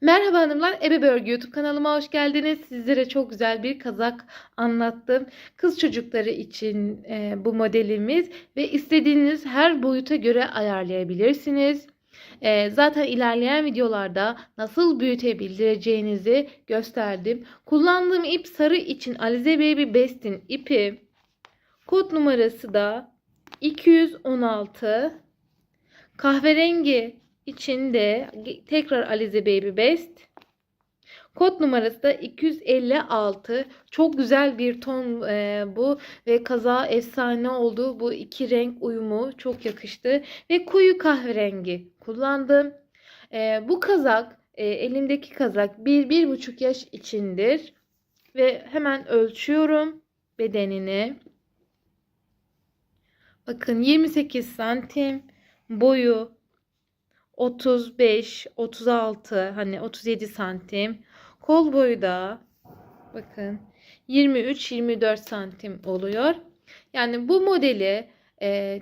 Merhaba hanımlar, Ebe Örgü YouTube kanalıma hoş geldiniz. Sizlere çok güzel bir kazak anlattım. Kız çocukları için bu modelimiz ve istediğiniz her boyuta göre ayarlayabilirsiniz. Zaten ilerleyen videolarda nasıl büyütebileceğinizi gösterdim. Kullandığım ip sarı için Alize Baby Best'in ipi. Kod numarası da 216. Kahverengi içinde tekrar Alize Baby Best. Kod numarası da 256. Çok güzel bir ton bu ve kaza efsane oldu. Bu iki renk uyumu çok yakıştı ve koyu kahverengi kullandım. Bu kazak elimdeki kazak 1-1,5 yaş içindir ve hemen ölçüyorum bedenini. Bakın 28 santim boyu 35, 36, hani 37 santim. Kol boyu da bakın 23-24 santim oluyor. Yani bu modeli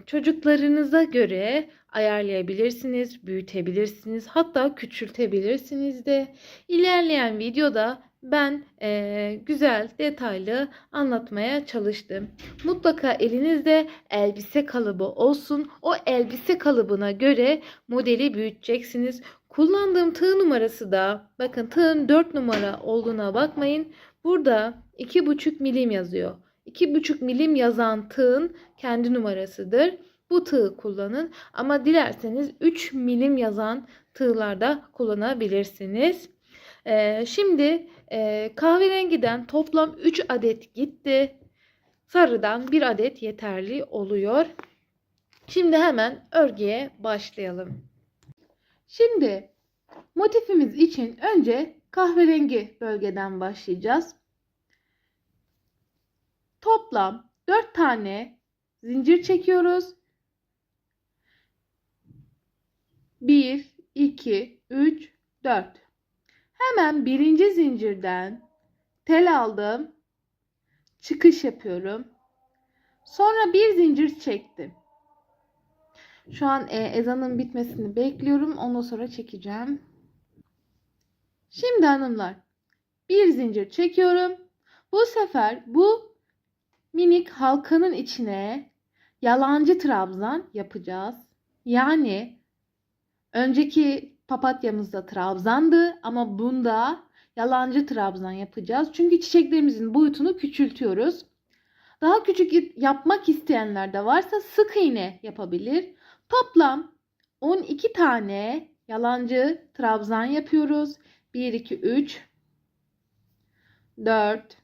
çocuklarınıza göre ayarlayabilirsiniz, büyütebilirsiniz, hatta küçültebilirsiniz de. İlerleyen videoda ben güzel, detaylı anlatmaya çalıştım. Mutlaka elinizde elbise kalıbı olsun. O elbise kalıbına göre modeli büyüteceksiniz. Kullandığım tığ numarası da bakın tığın 4 numara olduğuna bakmayın. Burada 2,5 milim yazıyor. 2,5 milim yazan tığın kendi numarasıdır. Bu tığı kullanın ama dilerseniz 3 milim yazan tığlarda kullanabilirsiniz. Şimdi kahverengiden toplam 3 adet gitti. Sarıdan 1 adet yeterli oluyor. Şimdi hemen örgüye başlayalım. Şimdi motifimiz için önce kahverengi bölgeden başlayacağız. Toplam 4 tane zincir çekiyoruz. 1, 2, 3, 4. Hemen birinci zincirden tel aldım. Çıkış yapıyorum. Sonra bir zincir çektim. Şu an ezanın bitmesini bekliyorum. Ondan sonra çekeceğim. Şimdi hanımlar bir zincir çekiyorum. Bu sefer bu minik halkanın içine yalancı trabzan yapacağız. Yani önceki papatyamızda trabzandı ama bunda yalancı trabzan yapacağız. Çünkü çiçeklerimizin boyutunu küçültüyoruz. Daha küçük yapmak isteyenler de varsa sık iğne yapabilir. Toplam 12 tane yalancı trabzan yapıyoruz. 1, 2, 3, 4,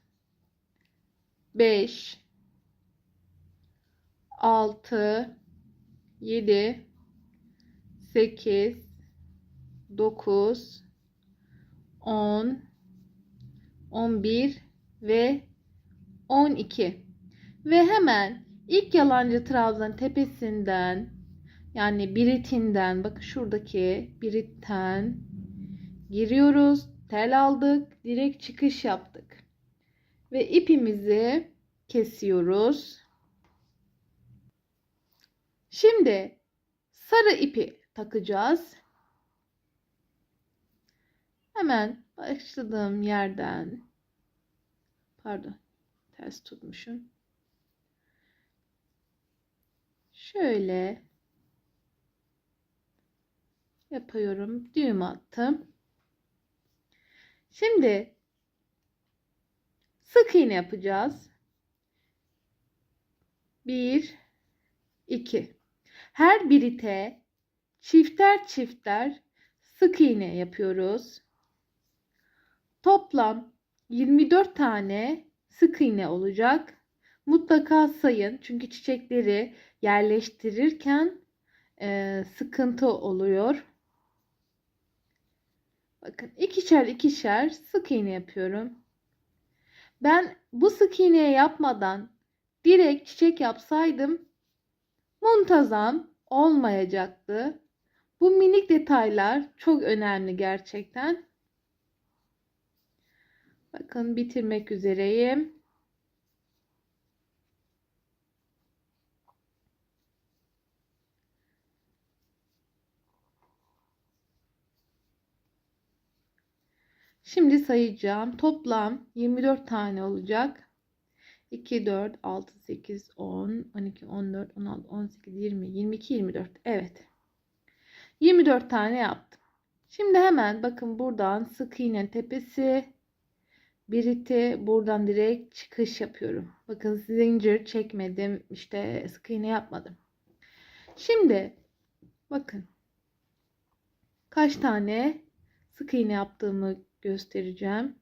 5, 6, 7, 8, 9, 10, 11 ve 12. Ve hemen ilk yalancı trabzanın tepesinden, yani biritinden, bakın şuradaki biritten giriyoruz. Tel aldık. Direkt çıkış yaptık. Ve ipimizi kesiyoruz. Şimdi sarı ipi takacağız. Hemen başladığım yerden, pardon, ters tutmuşum. Şöyle yapıyorum. Düğüm attım. Şimdi sık iğne yapacağız. 1, 2. Her birite çifter çifter sık iğne yapıyoruz. Toplam 24 tane sık iğne olacak. Mutlaka sayın. Çünkü çiçekleri yerleştirirken sıkıntı oluyor. Bakın ikişer ikişer sık iğne yapıyorum. Ben bu sık iğneyi yapmadan direkt çiçek yapsaydım muntazam olmayacaktı. Bu minik detaylar çok önemli gerçekten. Bakın bitirmek üzereyim. Şimdi sayacağım. Toplam 24 tane olacak. 2, 4, 6, 8, 10, 12, 14, 16, 18, 20, 22, 24. Evet. 24 tane yaptım. Şimdi hemen bakın buradan sık iğne tepesi, biriti, buradan direkt çıkış yapıyorum. Bakın zincir çekmedim. İşte sık iğne yapmadım. Şimdi bakın kaç tane sık iğne yaptığımı göstereceğim.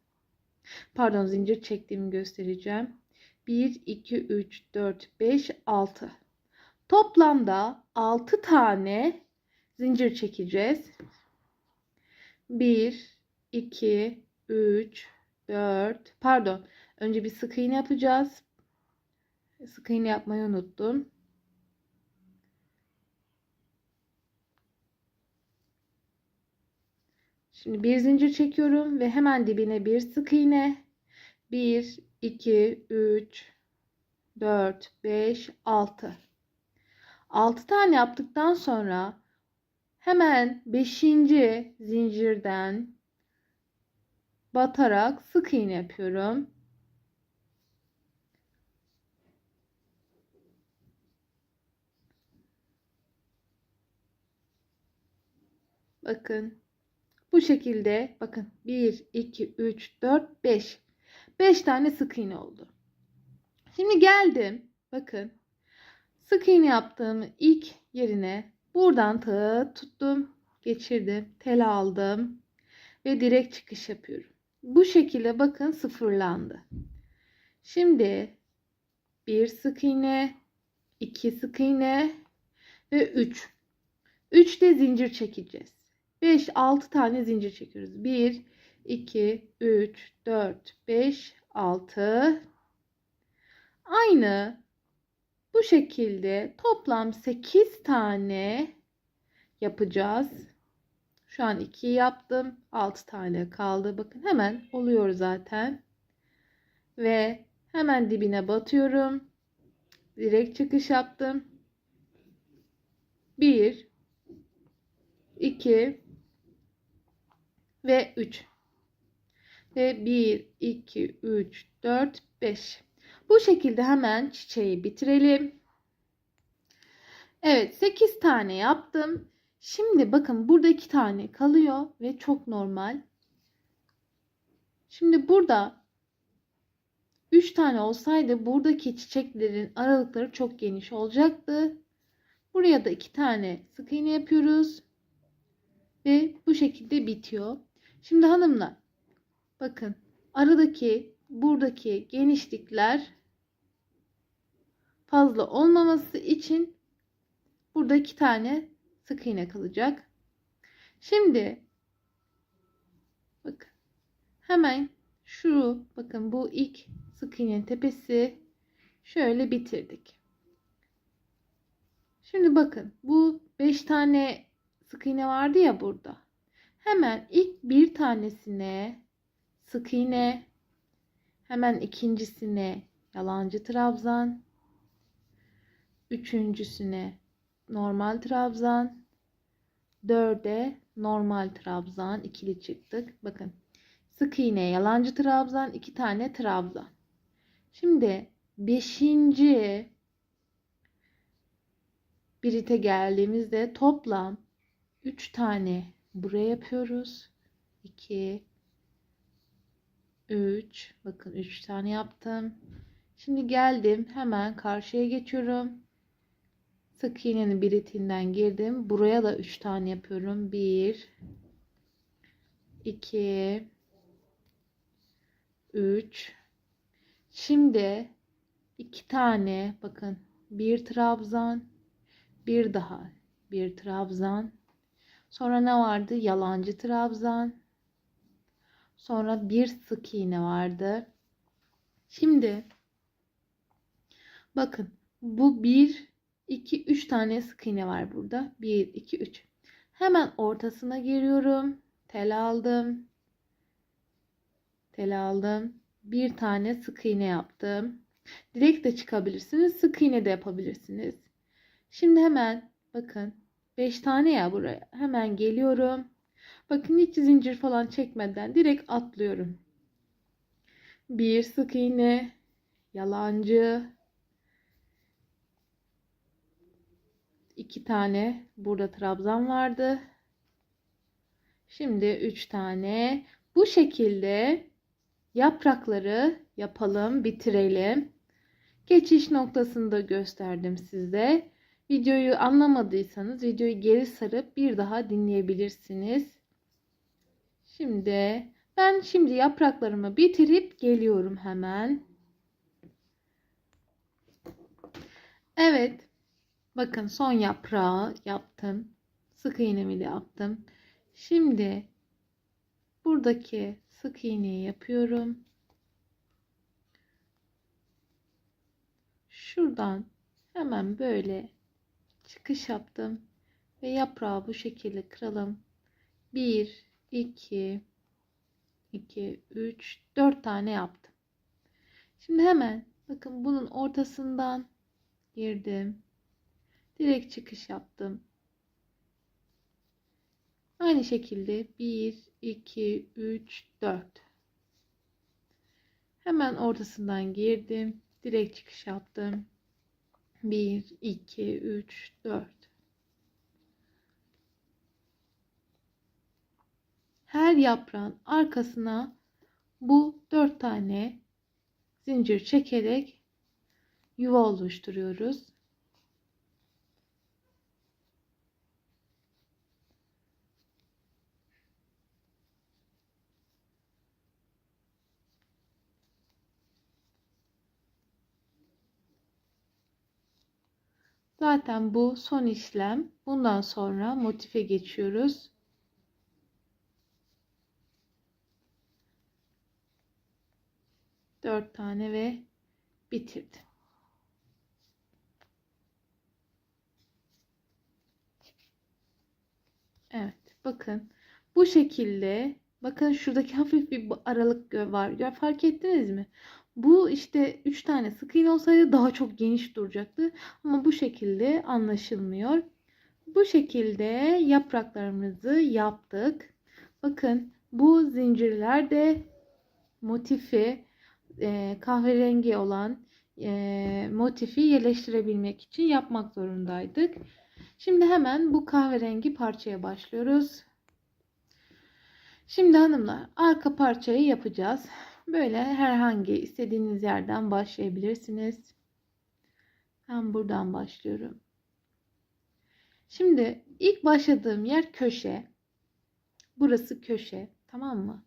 Pardon, zincir çektiğimi göstereceğim. 1, 2, 3, 4, 5, 6. Toplamda 6 tane zincir çekeceğiz. 1, 2, 3, 4. Pardon. Önce bir sık iğne yapacağız. Sık iğne yapmayı unuttum. Şimdi bir zincir çekiyorum ve hemen dibine bir sık iğne. 1, 2, 3, 4, 5, 6. 6 tane yaptıktan sonra hemen 5. zincirden batarak sık iğne yapıyorum. Bakın bu şekilde, bakın 1, 2, 3, 4, 5. 5 tane sık iğne oldu. Şimdi geldim. Bakın sık iğne yaptığım ilk yerine buradan tuttum, geçirdim, tel aldım ve direkt çıkış yapıyorum. Bu şekilde bakın sıfırlandı. Şimdi bir sık iğne, 2 sık iğne ve 3. 3 de zincir çekeceğiz. 5, 6 tane zincir çekiyoruz. 1, 2, 3, 4, 5, 6. Aynı bu şekilde toplam 8 tane yapacağız. Şu an 2 yaptım. 6 tane kaldı. Bakın hemen oluyor zaten. Ve hemen dibine batıyorum. Direkt çıkış yaptım. 1, 2 ve 3. Ve 1, 2, 3, 4, 5. Bu şekilde hemen çiçeği bitirelim. Evet, 8 tane yaptım. Şimdi bakın burada 2 tane kalıyor ve çok normal. Şimdi burada 3 tane olsaydı buradaki çiçeklerin aralıkları çok geniş olacaktı. Buraya da 2 tane sık iğne yapıyoruz. Ve bu şekilde bitiyor. Şimdi hanımlar bakın aradaki buradaki genişlikler fazla olmaması için burada 2 tane sık iğne kalacak. Şimdi bakın hemen şu bakın bu ilk sık iğnenin tepesi şöyle bitirdik. Şimdi bakın bu 5 tane sık iğne vardı ya burada. Hemen ilk bir tanesine sık iğne, hemen ikincisine yalancı trabzan, üçüncüsüne normal trabzan, dörde normal trabzan, ikili çıktık. Bakın sık iğne, yalancı trabzan, 2 tane trabzan. Şimdi 5. birite geldiğimizde toplam 3 tane buraya yapıyoruz. 2, 3. Bakın 3 tane yaptım. Şimdi geldim. Hemen karşıya geçiyorum. Sık iğnenin biritinden girdim. Buraya da 3 tane yapıyorum. 1, 2, 3. Şimdi 2 tane bakın. Bir trabzan. Bir daha. Bir trabzan. Sonra ne vardı? Yalancı trabzan. Sonra bir sık iğne vardı. Şimdi bakın bu 1, 2, 3 tane sık iğne var burada. 1, 2, 3. Hemen ortasına giriyorum. Tel aldım. Tel aldım. Bir tane sık iğne yaptım. Direkt de çıkabilirsiniz. Sık iğne de yapabilirsiniz. Şimdi hemen bakın 5 tane ya buraya. Hemen geliyorum. Bakın hiç zincir falan çekmeden direkt atlıyorum. Bir sık iğne, yalancı, 2 tane burada trabzan vardı. Şimdi 3 tane. Bu şekilde yaprakları yapalım, bitirelim. Geçiş noktasını da gösterdim size. Videoyu anlamadıysanız videoyu geri sarıp bir daha dinleyebilirsiniz. Şimdi yapraklarımı bitirip geliyorum hemen. Evet. Bakın son yaprağı yaptım. Sık iğnemi de yaptım. Şimdi buradaki sık iğneyi yapıyorum. Şuradan hemen böyle çıkış yaptım ve yaprağı bu şekilde kıralım. 1 2 3 4 tane yaptım. Şimdi hemen bakın bunun ortasından girdim. Direkt çıkış yaptım. Aynı şekilde 1 2 3 4. Hemen ortasından girdim. Direkt çıkış yaptım. 1 2 3 4. Her yaprağın arkasına bu 4 tane zincir çekerek yuva oluşturuyoruz. Zaten bu son işlem. Bundan sonra motife geçiyoruz. Dört tane ve bitirdim. Evet, bakın bu şekilde. Bakın şuradaki hafif bir aralık var. Fark ettiniz mi? Bu işte 3 tane sık iğne olsaydı daha çok geniş duracaktı. Ama bu şekilde anlaşılmıyor. Bu şekilde yapraklarımızı yaptık. Bakın bu zincirler de motifi kahverengi olan motifi yerleştirebilmek için yapmak zorundaydık. Şimdi hemen bu kahverengi parçaya başlıyoruz. Şimdi hanımlar arka parçayı yapacağız. Böyle herhangi istediğiniz yerden başlayabilirsiniz. Ben buradan başlıyorum. Şimdi ilk başladığım yer köşe. Burası köşe. Tamam mı?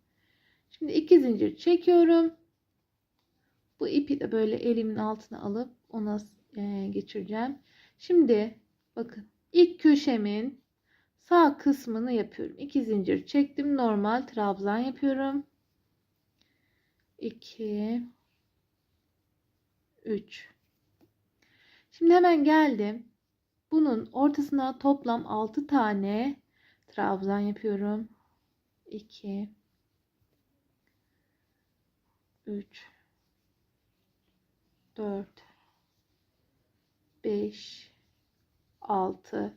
Şimdi 2 zincir çekiyorum. Bu ipi de böyle elimin altına alıp ona geçireceğim. Şimdi bakın ilk köşemin sağ kısmını yapıyorum. 2 zincir çektim. Normal trabzan yapıyorum. 2 3. Şimdi hemen geldim. Bunun ortasına toplam 6 tane trabzan yapıyorum. 2 3 4 5 6.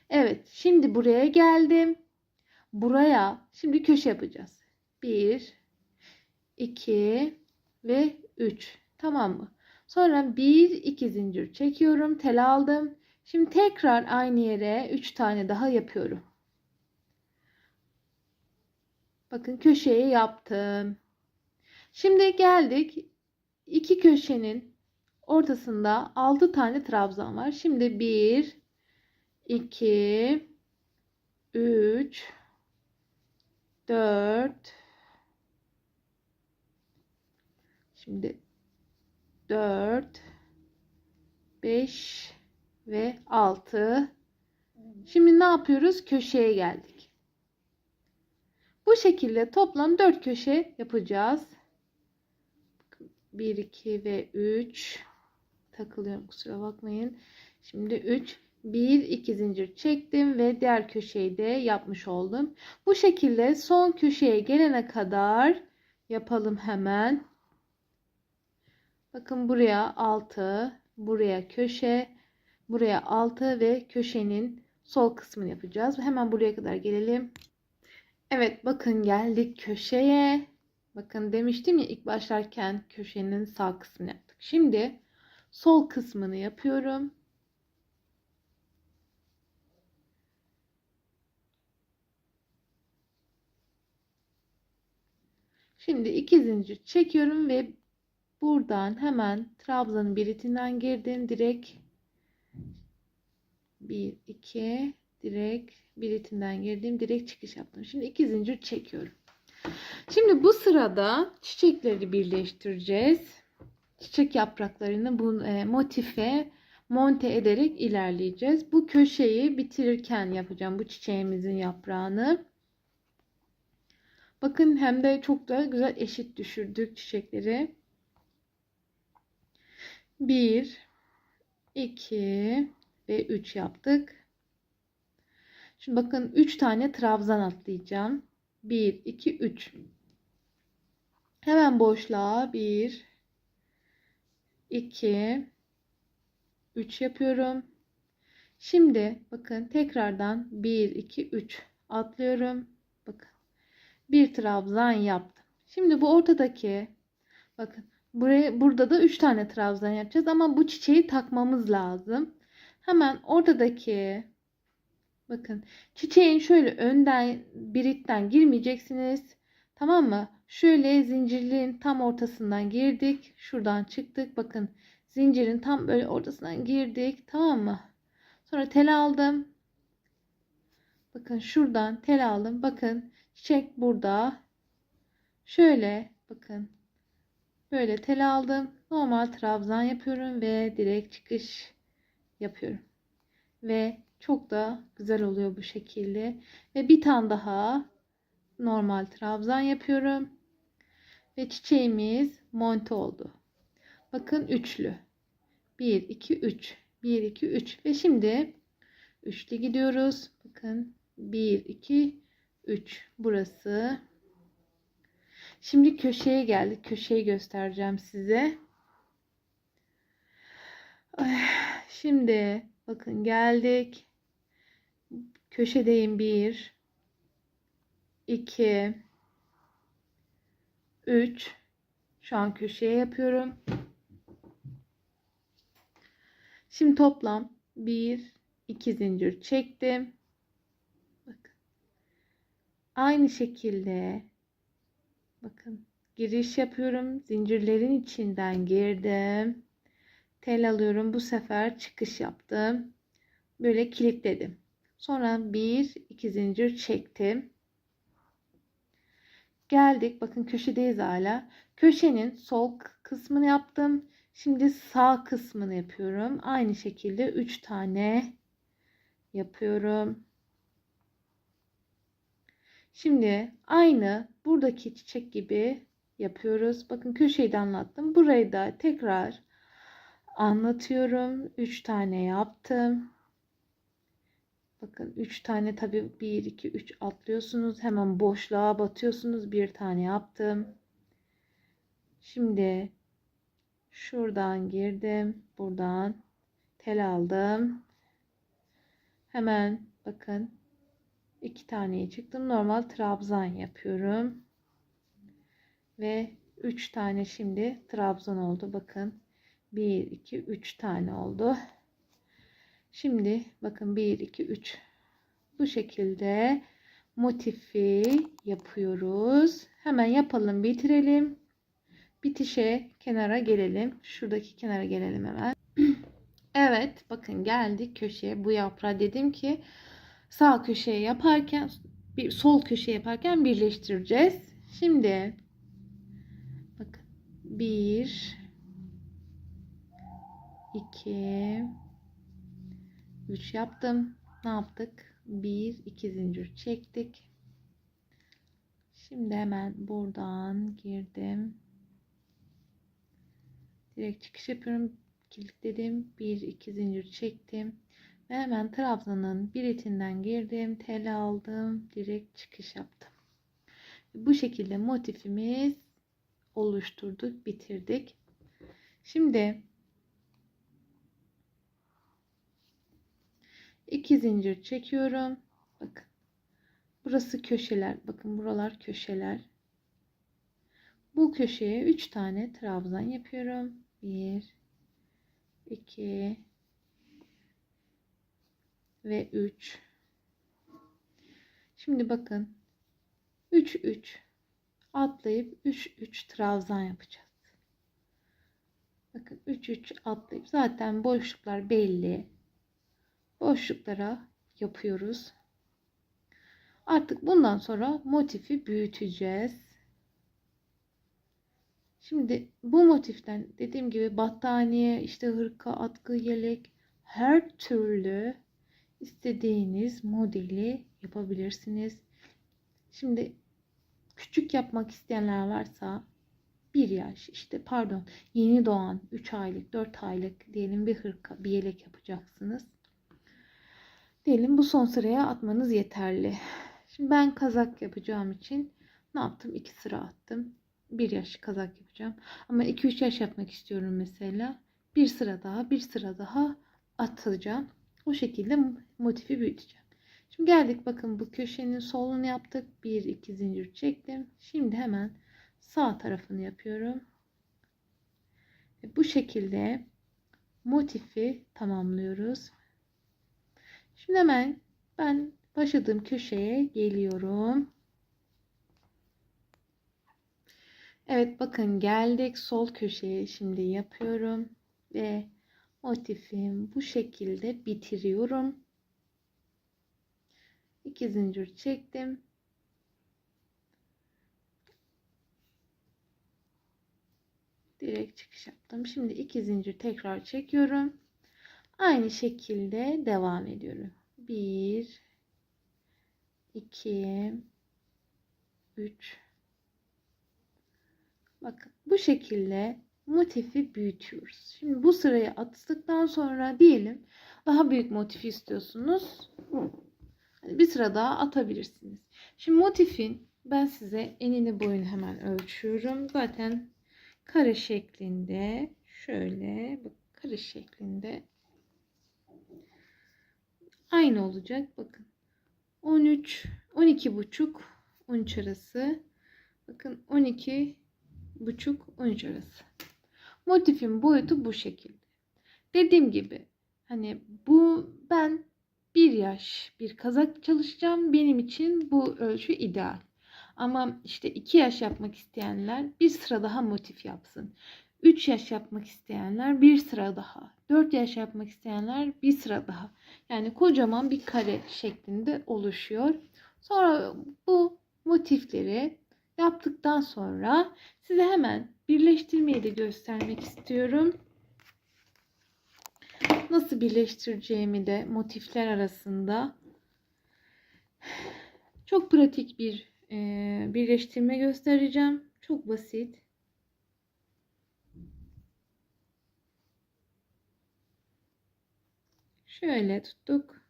Evet, şimdi buraya geldim. Buraya şimdi köşe yapacağız. 1 2 ve 3. Tamam mı? Sonra 1 2 zincir çekiyorum. Tel aldım. Şimdi tekrar aynı yere 3 tane daha yapıyorum. Bakın köşeyi yaptım. Şimdi geldik. İki köşenin ortasında 6 tane trabzan var. Şimdi 1 2 3 4. Şimdi 4 5 ve 6. Şimdi ne yapıyoruz? Köşeye geldik. Bu şekilde toplam 4 köşe yapacağız. 1 2 ve 3 takılıyorum, kusura bakmayın. Şimdi 3 1 2 zincir çektim ve diğer köşeyi de yapmış oldum. Bu şekilde son köşeye gelene kadar yapalım hemen. Bakın buraya 6, buraya köşe, buraya 6 ve köşenin sol kısmını yapacağız. Hemen buraya kadar gelelim. Evet, bakın geldik köşeye. Bakın demiştim ya, ilk başlarken köşenin sağ kısmını yaptık. Şimdi sol kısmını yapıyorum. Şimdi 2 zincir çekiyorum ve buradan hemen trabzanın bir itinden girdim. Direkt 1 2 direkt bir itinden girdim. Direkt çıkış yaptım. Şimdi 2 zincir çekiyorum. Şimdi bu sırada çiçekleri birleştireceğiz. Çiçek yapraklarını bu motife monte ederek ilerleyeceğiz. Bu köşeyi bitirirken yapacağım bu çiçeğimizin yaprağını. Bakın hem de çok da güzel eşit düşürdük çiçekleri. 1 2 ve 3 yaptık. Şimdi bakın 3 tane trabzan atlayacağım. 1 2 3. Hemen boşluğa 1 2 3 yapıyorum. Şimdi bakın tekrardan 1 2 3 atlıyorum. Bakın bir trabzan yaptım. Şimdi bu ortadaki, bakın burada da 3 tane trabzan yapacağız ama bu çiçeği takmamız lazım. Hemen ortadaki, bakın çiçeğin şöyle önden biritten girmeyeceksiniz. Tamam mı? Şöyle zincirliğin tam ortasından girdik. Şuradan çıktık. Bakın zincirin tam böyle ortasından girdik. Tamam mı? Sonra tel aldım. Bakın şuradan tel aldım. Bakın çiçek burada. Şöyle bakın. Böyle tel aldım. Normal trabzan yapıyorum ve direkt çıkış yapıyorum. Ve çok da güzel oluyor bu şekilde. Ve bir tane daha normal trabzan yapıyorum. Ve çiçeğimiz monte oldu. Bakın üçlü. 1 2 3. 1 2 3 ve şimdi üçlü gidiyoruz. Bakın 1 2 3 burası. Şimdi köşeye geldik. Köşeyi göstereceğim size. Şimdi bakın geldik. Köşedeyim. 1 2 3. Şu an köşeye yapıyorum. Şimdi toplam 1 2 zincir çektim. Bakın. Aynı şekilde bakın giriş yapıyorum. Zincirlerin içinden girdim. Tel alıyorum. Bu sefer çıkış yaptım. Böyle kilitledim. Sonra 1 2 zincir çektim. Geldik. Bakın köşedeyiz hala. Köşenin sol kısmını yaptım. Şimdi sağ kısmını yapıyorum. Aynı şekilde 3 tane yapıyorum. Şimdi aynı buradaki çiçek gibi yapıyoruz. Bakın köşeyi de anlattım. Burayı da tekrar anlatıyorum. 3 tane yaptım. Bakın 3 tane, tabii 1 2 3 atlıyorsunuz. Hemen boşluğa batıyorsunuz. Bir tane yaptım. Şimdi şuradan girdim. Buradan tel aldım. Hemen bakın 2 taneye çıktım. Normal trabzan yapıyorum. Ve 3 tane şimdi trabzan oldu. Bakın 1 2 3 tane oldu. Şimdi bakın 1 2 3 bu şekilde motifi yapıyoruz. Hemen yapalım, bitirelim. Bitişe kenara gelelim. Şuradaki kenara gelelim hemen. Evet, bakın geldik köşeye. Bu yaprağı dedim ki sağ köşeye yaparken sol köşeye yaparken birleştireceğiz. Şimdi bakın 1 2 3 yaptım. Ne yaptık? 1 2 zincir çektik. Şimdi hemen buradan girdim. Direkt çıkış yapıyorum. Kilitledim. 1 2 zincir çektim. Ve hemen trabzanın bir itinden girdim. Tel aldım. Direkt çıkış yaptım. Bu şekilde motifimiz oluşturduk, bitirdik. Şimdi 2 zincir çekiyorum. Bakın. Burası köşeler. Bakın buralar köşeler. Bu köşeye 3 tane trabzan yapıyorum. 1, 2 ve 3. Şimdi bakın 3 3 atlayıp 3 3 trabzan yapacağız. Bakın 3 3 atlayıp zaten boşluklar belli. Boşluklara yapıyoruz. Artık bundan sonra motifi büyüteceğiz. Şimdi bu motiften dediğim gibi battaniye, işte hırka, atkı, yelek, her türlü istediğiniz modeli yapabilirsiniz. Şimdi küçük yapmak isteyenler varsa 1 yaş, işte pardon, yeni doğan 3 aylık 4 aylık diyelim bir hırka, bir yelek yapacaksınız. Diyelim bu son sıraya atmanız yeterli. Şimdi ben kazak yapacağım için ne yaptım? 2 sıra attım. 1 yaş kazak yapacağım. Ama 2-3 yaş yapmak istiyorum mesela. Bir sıra daha, bir sıra daha atacağım. O şekilde motifi büyüteceğim. Şimdi geldik, bakın bu köşenin solunu yaptık. 1-2 zincir çektim. Şimdi hemen sağ tarafını yapıyorum. Ve bu şekilde motifi tamamlıyoruz. Şimdi hemen ben başladığım köşeye geliyorum. Evet, bakın geldik sol köşeye, şimdi yapıyorum ve motifim bu şekilde bitiriyorum. 2 zincir çektim. Direkt çıkış yaptım. Şimdi 2 zincir tekrar çekiyorum. Aynı şekilde devam ediyorum. 1 2 3. Bakın bu şekilde motifi büyütüyoruz. Şimdi bu sırayı attıktan sonra diyelim daha büyük motifi istiyorsunuz. Bir sıra daha atabilirsiniz. Şimdi motifin ben size enini boyunu hemen ölçüyorum. Zaten kare şeklinde, şöyle bak, kare şeklinde aynı olacak. Bakın 13, 12 buçuk, 13 arası. Bakın 12 buçuk, 13 arası. Motifin boyutu bu şekilde. Dediğim gibi hani bu, ben 1 yaş bir kazak çalışacağım. Benim için bu ölçü ideal. Ama işte 2 yaş yapmak isteyenler bir sıra daha motif yapsın. 3 yaş yapmak isteyenler bir sıra daha. 4 yaş yapmak isteyenler bir sıra daha. Yani kocaman bir kare şeklinde oluşuyor. Sonra bu motifleri yaptıktan sonra size hemen birleştirmeyi de göstermek istiyorum. Nasıl birleştireceğimi de motifler arasında çok pratik bir birleştirme göstereceğim. Çok basit. Şöyle tuttuk.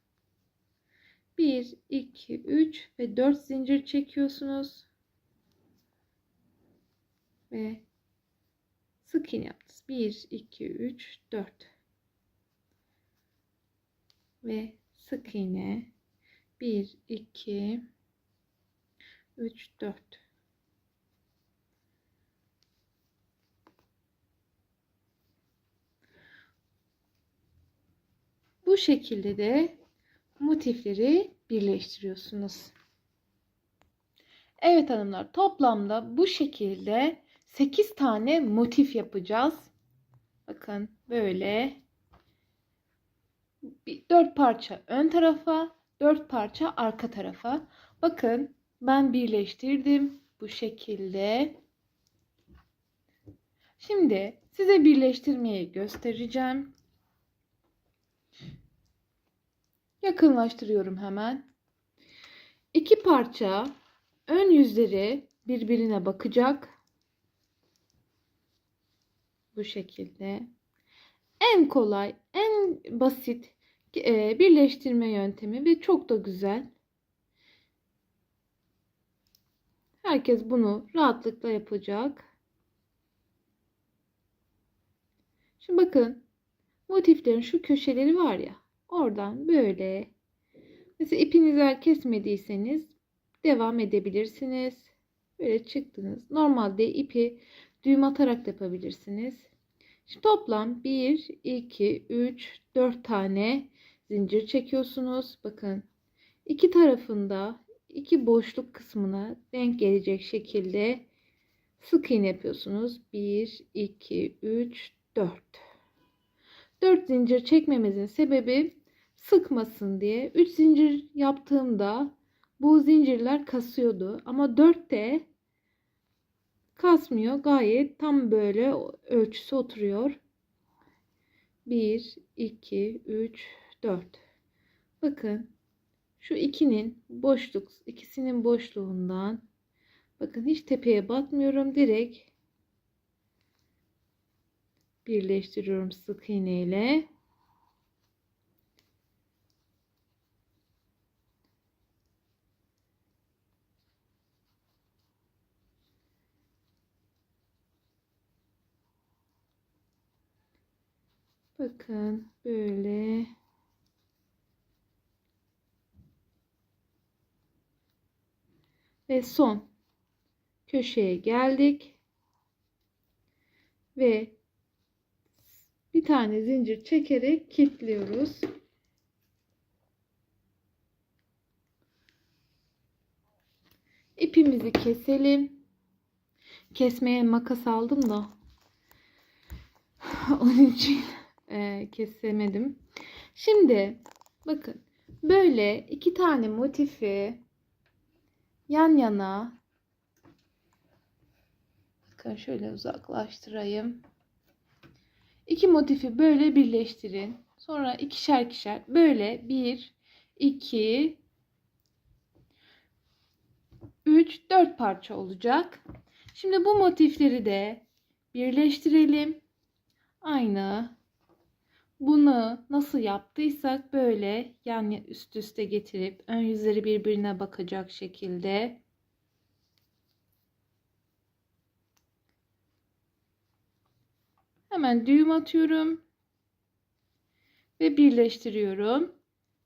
1, 2, 3 ve 4 zincir çekiyorsunuz. Ve sık iğne yaptınız. 1, 2, 3, 4. Ve sık iğne 1, 2, 3, 4. Bu şekilde de motifleri birleştiriyorsunuz. Evet hanımlar, toplamda bu şekilde 8 tane motif yapacağız. Bakın böyle 4 parça ön tarafa, 4 parça arka tarafa. Bakın ben birleştirdim bu şekilde. Şimdi size birleştirmeyi göstereceğim. Yakınlaştırıyorum hemen. 2 parça ön yüzleri birbirine bakacak. Bu şekilde. En kolay, en basit birleştirme yöntemi ve çok da güzel. Herkes bunu rahatlıkla yapacak. Şimdi bakın, motiflerin şu köşeleri var ya, oradan böyle, mesela ipinizi kesmediyseniz devam edebilirsiniz. Böyle çıktınız. Normalde ipi düğüm atarak da yapabilirsiniz. Şimdi toplam 1, 2, 3, 4 tane zincir çekiyorsunuz. Bakın iki tarafında iki boşluk kısmına denk gelecek şekilde sık iğne yapıyorsunuz. 1, 2, 3, 4. 4 zincir çekmemizin sebebi sıkmasın diye. 3 zincir yaptığımda bu zincirler kasıyordu. Ama 4'te kasmıyor. Gayet tam böyle ölçüsü oturuyor. 1, 2, 3, 4. Bakın şu ikisinin boşluğundan bakın hiç tepeye batmıyorum. Direkt birleştiriyorum sık iğne ile. Bakın böyle. Ve son köşeye geldik. Ve bir tane zincir çekerek kilitliyoruz. İpimizi keselim. Kesmeye makas aldım da onun için kesemedim. Şimdi bakın böyle iki tane motifi yan yana, bakın şöyle uzaklaştırayım. İki motifi böyle birleştirin. Sonra ikişer ikişer böyle 1, 2, 3, 4 parça olacak. Şimdi bu motifleri de birleştirelim. Aynı bunu nasıl yaptıysak böyle yan üst üste getirip ön yüzleri birbirine bakacak şekilde hemen düğüm atıyorum ve birleştiriyorum.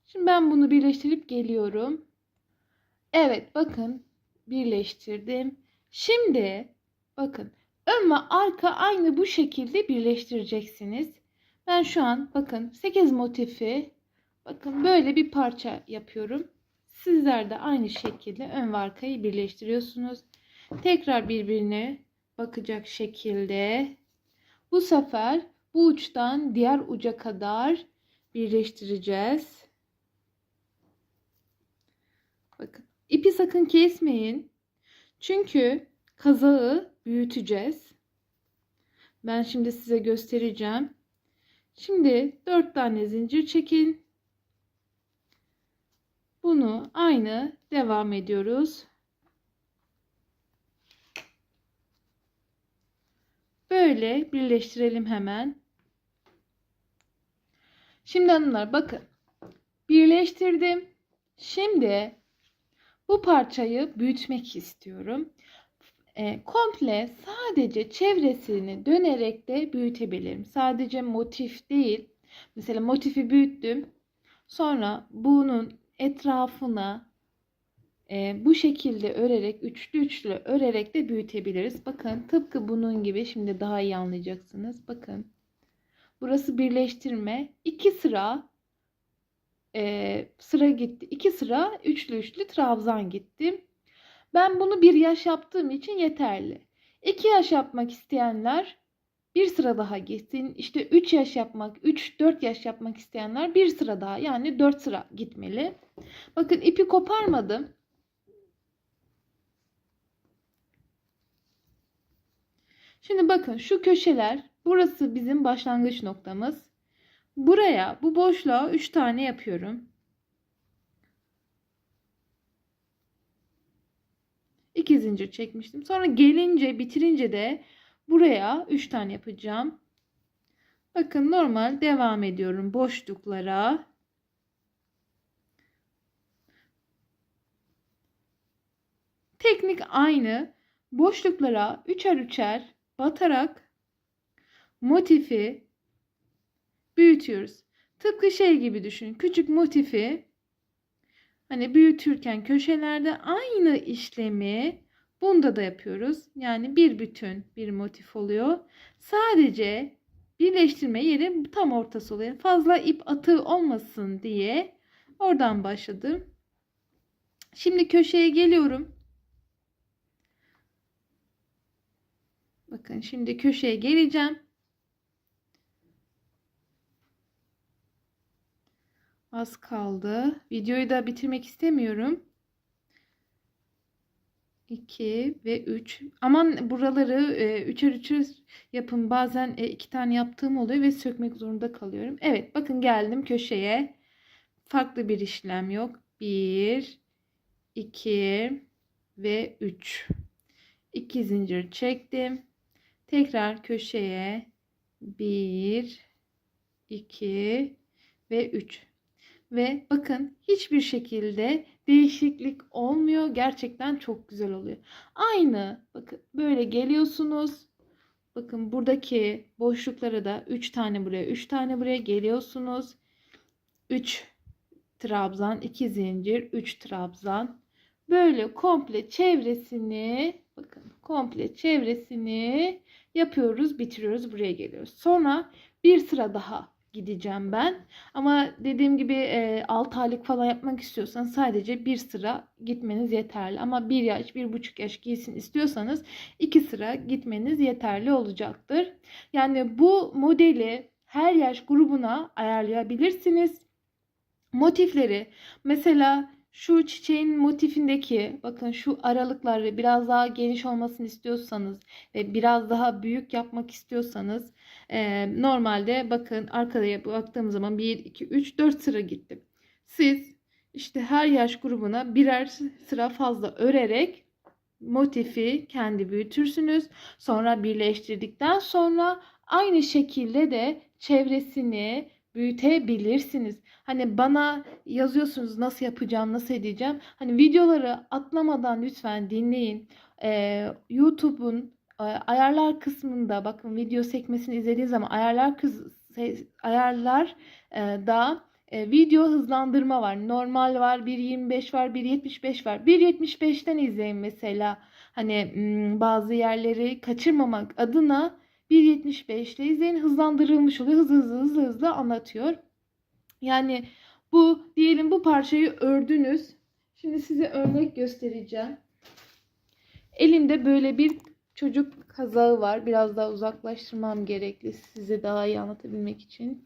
Şimdi ben bunu birleştirip geliyorum. Evet, bakın birleştirdim. Şimdi bakın ön ve arka aynı bu şekilde birleştireceksiniz. Ben şu an bakın 8 motifi bakın böyle bir parça yapıyorum. Sizler de aynı şekilde ön ve arkayı birleştiriyorsunuz. Tekrar birbirine bakacak şekilde bu sefer bu uçtan diğer uca kadar birleştireceğiz. Bakın ipi sakın kesmeyin. Çünkü kazağı büyüteceğiz. Ben şimdi size göstereceğim. Şimdi 4 tane zincir çekin. Bunu aynı devam ediyoruz. Böyle birleştirelim hemen. Şimdi hanımlar bakın. Birleştirdim. Şimdi bu parçayı büyütmek istiyorum. Komple sadece çevresini dönerek de büyütebilirim. Sadece motif değil. Mesela motifi büyüttüm. Sonra bunun etrafına bu şekilde örerek üçlü üçlü örerek de büyütebiliriz. Bakın tıpkı bunun gibi şimdi daha iyi anlayacaksınız. Bakın burası birleştirme. 2 sıra sıra gitti. 2 sıra üçlü üçlü trabzan gitti. Ben bunu 1 yaş yaptığım için yeterli. 2 yaş yapmak isteyenler bir sıra daha gitsin. İşte 3 yaş yapmak, 3-4 yaş yapmak isteyenler bir sıra daha, yani 4 sıra gitmeli. Bakın ipi koparmadım. Şimdi bakın şu köşeler, burası bizim başlangıç noktamız. Buraya, bu boşluğa 3 tane yapıyorum. 2 zincir çekmiştim. Sonra gelince, bitirince de buraya 3 tane yapacağım. Bakın normal devam ediyorum boşluklara. Teknik aynı. Boşluklara üçer üçer batarak motifi büyütüyoruz. Tıpkı şey gibi düşünün. Küçük motifi Hani büyütürken köşelerde aynı işlemi bunda da yapıyoruz. Yani bir bütün bir motif oluyor. Sadece birleştirme yeri tam ortası oluyor. Fazla ip atığı olmasın diye oradan başladım. Şimdi köşeye geliyorum. Bakın şimdi köşeye geleceğim. Az kaldı. Videoyu da bitirmek istemiyorum. 2 ve 3. Aman buraları üçer üçer yapın. Bazen 2 tane yaptığım oluyor ve sökmek zorunda kalıyorum. Evet, bakın geldim köşeye. Farklı bir işlem yok. 1, 2 ve 3. 2 zincir çektim. Tekrar köşeye 1, 2 ve 3. Ve bakın hiçbir şekilde değişiklik olmuyor. Gerçekten çok güzel oluyor. Aynı bakın böyle geliyorsunuz. Bakın buradaki boşluklara da 3 tane buraya 3 tane buraya geliyorsunuz. 3 trabzan 2 zincir 3 trabzan. Böyle komple çevresini bakın komple çevresini yapıyoruz, bitiriyoruz, buraya geliyoruz. Sonra bir sıra daha gideceğim ben. Ama dediğim gibi 6 aylık falan yapmak istiyorsanız sadece bir sıra gitmeniz yeterli. Ama 1 yaş, 1,5 yaş giysin istiyorsanız 2 sıra gitmeniz yeterli olacaktır. Yani bu modeli her yaş grubuna ayarlayabilirsiniz. Motifleri mesela şu çiçeğin motifindeki bakın şu aralıkları biraz daha geniş olmasını istiyorsanız ve biraz daha büyük yapmak istiyorsanız normalde bakın arkaya baktığım zaman 1, 2, 3, 4 sıra gittim. Siz işte her yaş grubuna birer sıra fazla örerek motifi kendi büyütürsünüz. Sonra birleştirdikten sonra aynı şekilde de çevresini büyütebilirsiniz. Hani bana yazıyorsunuz nasıl yapacağım, nasıl edeceğim. Hani videoları atlamadan lütfen dinleyin. YouTube'un ayarlar kısmında bakın video sekmesini izlediğiniz zaman ayarlar da video hızlandırma var. Normal var, 1.25 var, 1.75 var. 1.75'ten izleyin mesela. Hani bazı yerleri kaçırmamak adına 1.75'te izleyin, hızlandırılmış oluyor. Hızlı anlatıyor. Yani bu diyelim bu parçayı ördünüz. Şimdi size örnek göstereceğim. Elimde böyle bir çocuk kazağı var. Biraz daha uzaklaştırmam gerekli size daha iyi anlatabilmek için.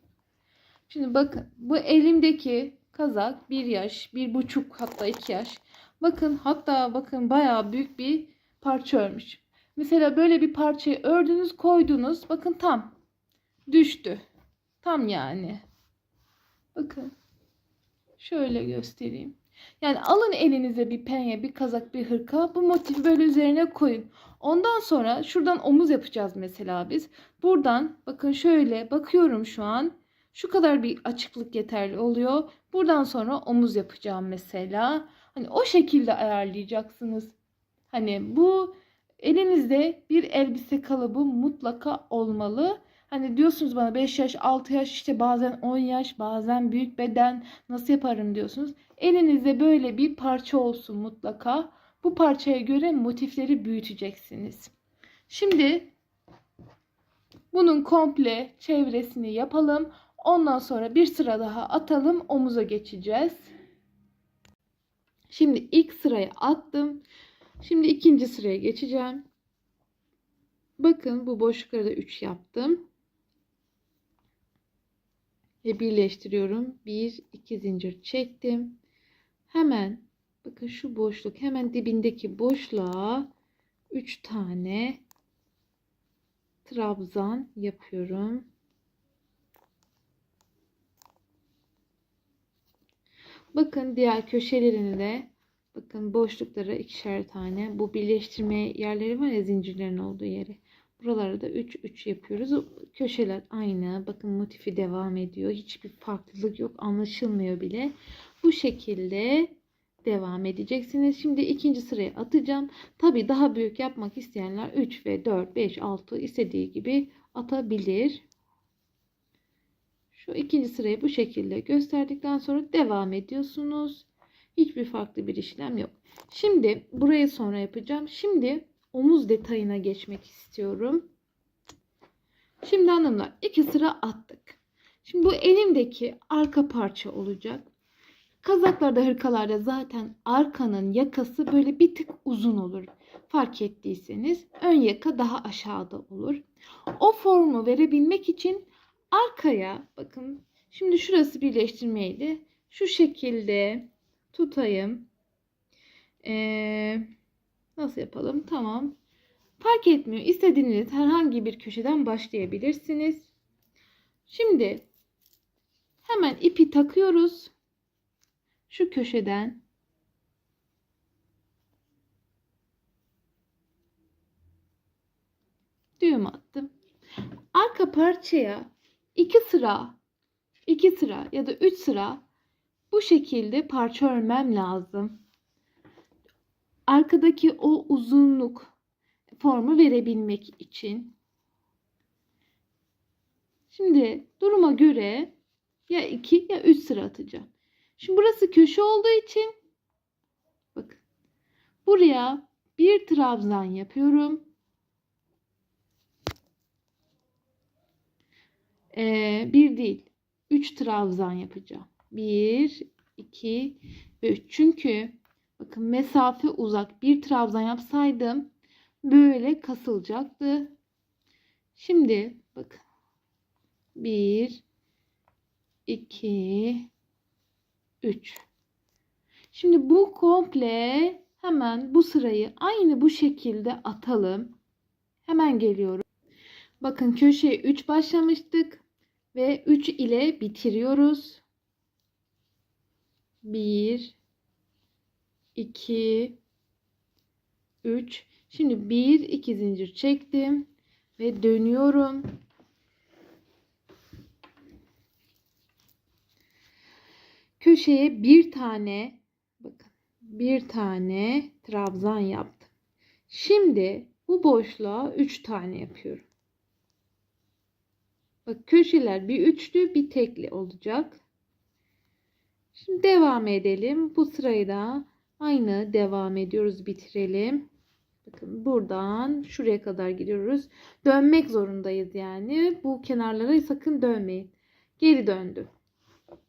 Şimdi bakın bu elimdeki kazak 1 yaş, 1,5 hatta 2 yaş. Bakın hatta bakın bayağı büyük bir parça örmüş. Mesela böyle bir parçayı ördünüz, koydunuz. Bakın tam düştü. Tam yani. Bakın. Şöyle göstereyim. Yani alın elinize bir penye, bir kazak, bir hırka. Bu motifi böyle üzerine koyun. Ondan sonra şuradan omuz yapacağız mesela biz. Buradan bakın şöyle bakıyorum şu an. Şu kadar bir açıklık yeterli oluyor. Buradan sonra omuz yapacağım mesela. Hani o şekilde ayarlayacaksınız. Hani bu elinizde bir elbise kalıbı mutlaka olmalı. Hani diyorsunuz bana 5 yaş, 6 yaş işte bazen 10 yaş, bazen büyük beden nasıl yaparım diyorsunuz. Elinizde böyle bir parça olsun mutlaka. Bu parçaya göre motifleri büyüteceksiniz. Şimdi bunun komple çevresini yapalım. Ondan sonra bir sıra daha atalım. Omuza geçeceğiz. Şimdi ilk sırayı attım. Şimdi ikinci sıraya geçeceğim. Bakın bu boşluklara da 3 yaptım. Ve birleştiriyorum. 1, 2 zincir çektim. Hemen bakın şu boşluk hemen dibindeki boşluğa 3 tane trabzan yapıyorum. Bakın diğer köşelerini de bakın boşluklara ikişer tane bu birleştirme yerleri var ya zincirlerin olduğu yeri. Buralara da 3 3 yapıyoruz. Köşeler aynı. Bakın motifi devam ediyor. Hiçbir farklılık yok. Anlaşılmıyor bile. Bu şekilde devam edeceksiniz. Şimdi ikinci sıraya atacağım. Tabii daha büyük yapmak isteyenler 3 ve 4, 5, 6 istediği gibi atabilir. Şu ikinci sırayı bu şekilde gösterdikten sonra devam ediyorsunuz. Hiçbir farklı bir işlem yok. Şimdi burayı sonra yapacağım. Şimdi omuz detayına geçmek istiyorum. Şimdi hanımlar 2 sıra attık. Şimdi bu elimdeki arka parça olacak. Kazaklarda, hırkalarda zaten arkanın yakası böyle bir tık uzun olur. Fark ettiyseniz ön yaka daha aşağıda olur. O formu verebilmek için arkaya bakın. Şimdi şurası birleştirmeydi. Şu şekilde tutayım. Nasıl yapalım? Tamam. Fark etmiyor. İstediğiniz herhangi bir köşeden başlayabilirsiniz. Şimdi hemen ipi takıyoruz. Şu köşeden düğüm attım. Arka parçaya 2 sıra ya da 3 sıra bu şekilde parça örmem lazım. Arkadaki o uzunluk formu verebilmek için. Şimdi duruma göre ya 2 ya 3 sıra atacağım. Şimdi burası köşe olduğu için bakın buraya bir trabzan yapıyorum. Bir değil 3 trabzan yapacağım. 1, 2 ve 3. Çünkü bakın mesafe uzak. Bir trabzan yapsaydım böyle kasılacaktı. Şimdi bakın 1, 2, 3. Şimdi bu komple hemen bu sırayı aynı bu şekilde atalım. Hemen geliyorum. Bakın köşeye 3 başlamıştık ve 3 ile bitiriyoruz. 1, 2, 3. Şimdi 1, 2 zincir çektim ve dönüyorum. Köşeye bir tane bakın bir tane trabzan yaptım. Şimdi bu boşluğa 3 tane yapıyorum. Bak köşeler bir üçlü bir tekli olacak. Şimdi devam edelim. Bu sırayı da aynı devam ediyoruz, bitirelim. Bakın buradan şuraya kadar gidiyoruz. Dönmek zorundayız yani. Bu kenarlara sakın dönmeyin. Geri döndüm.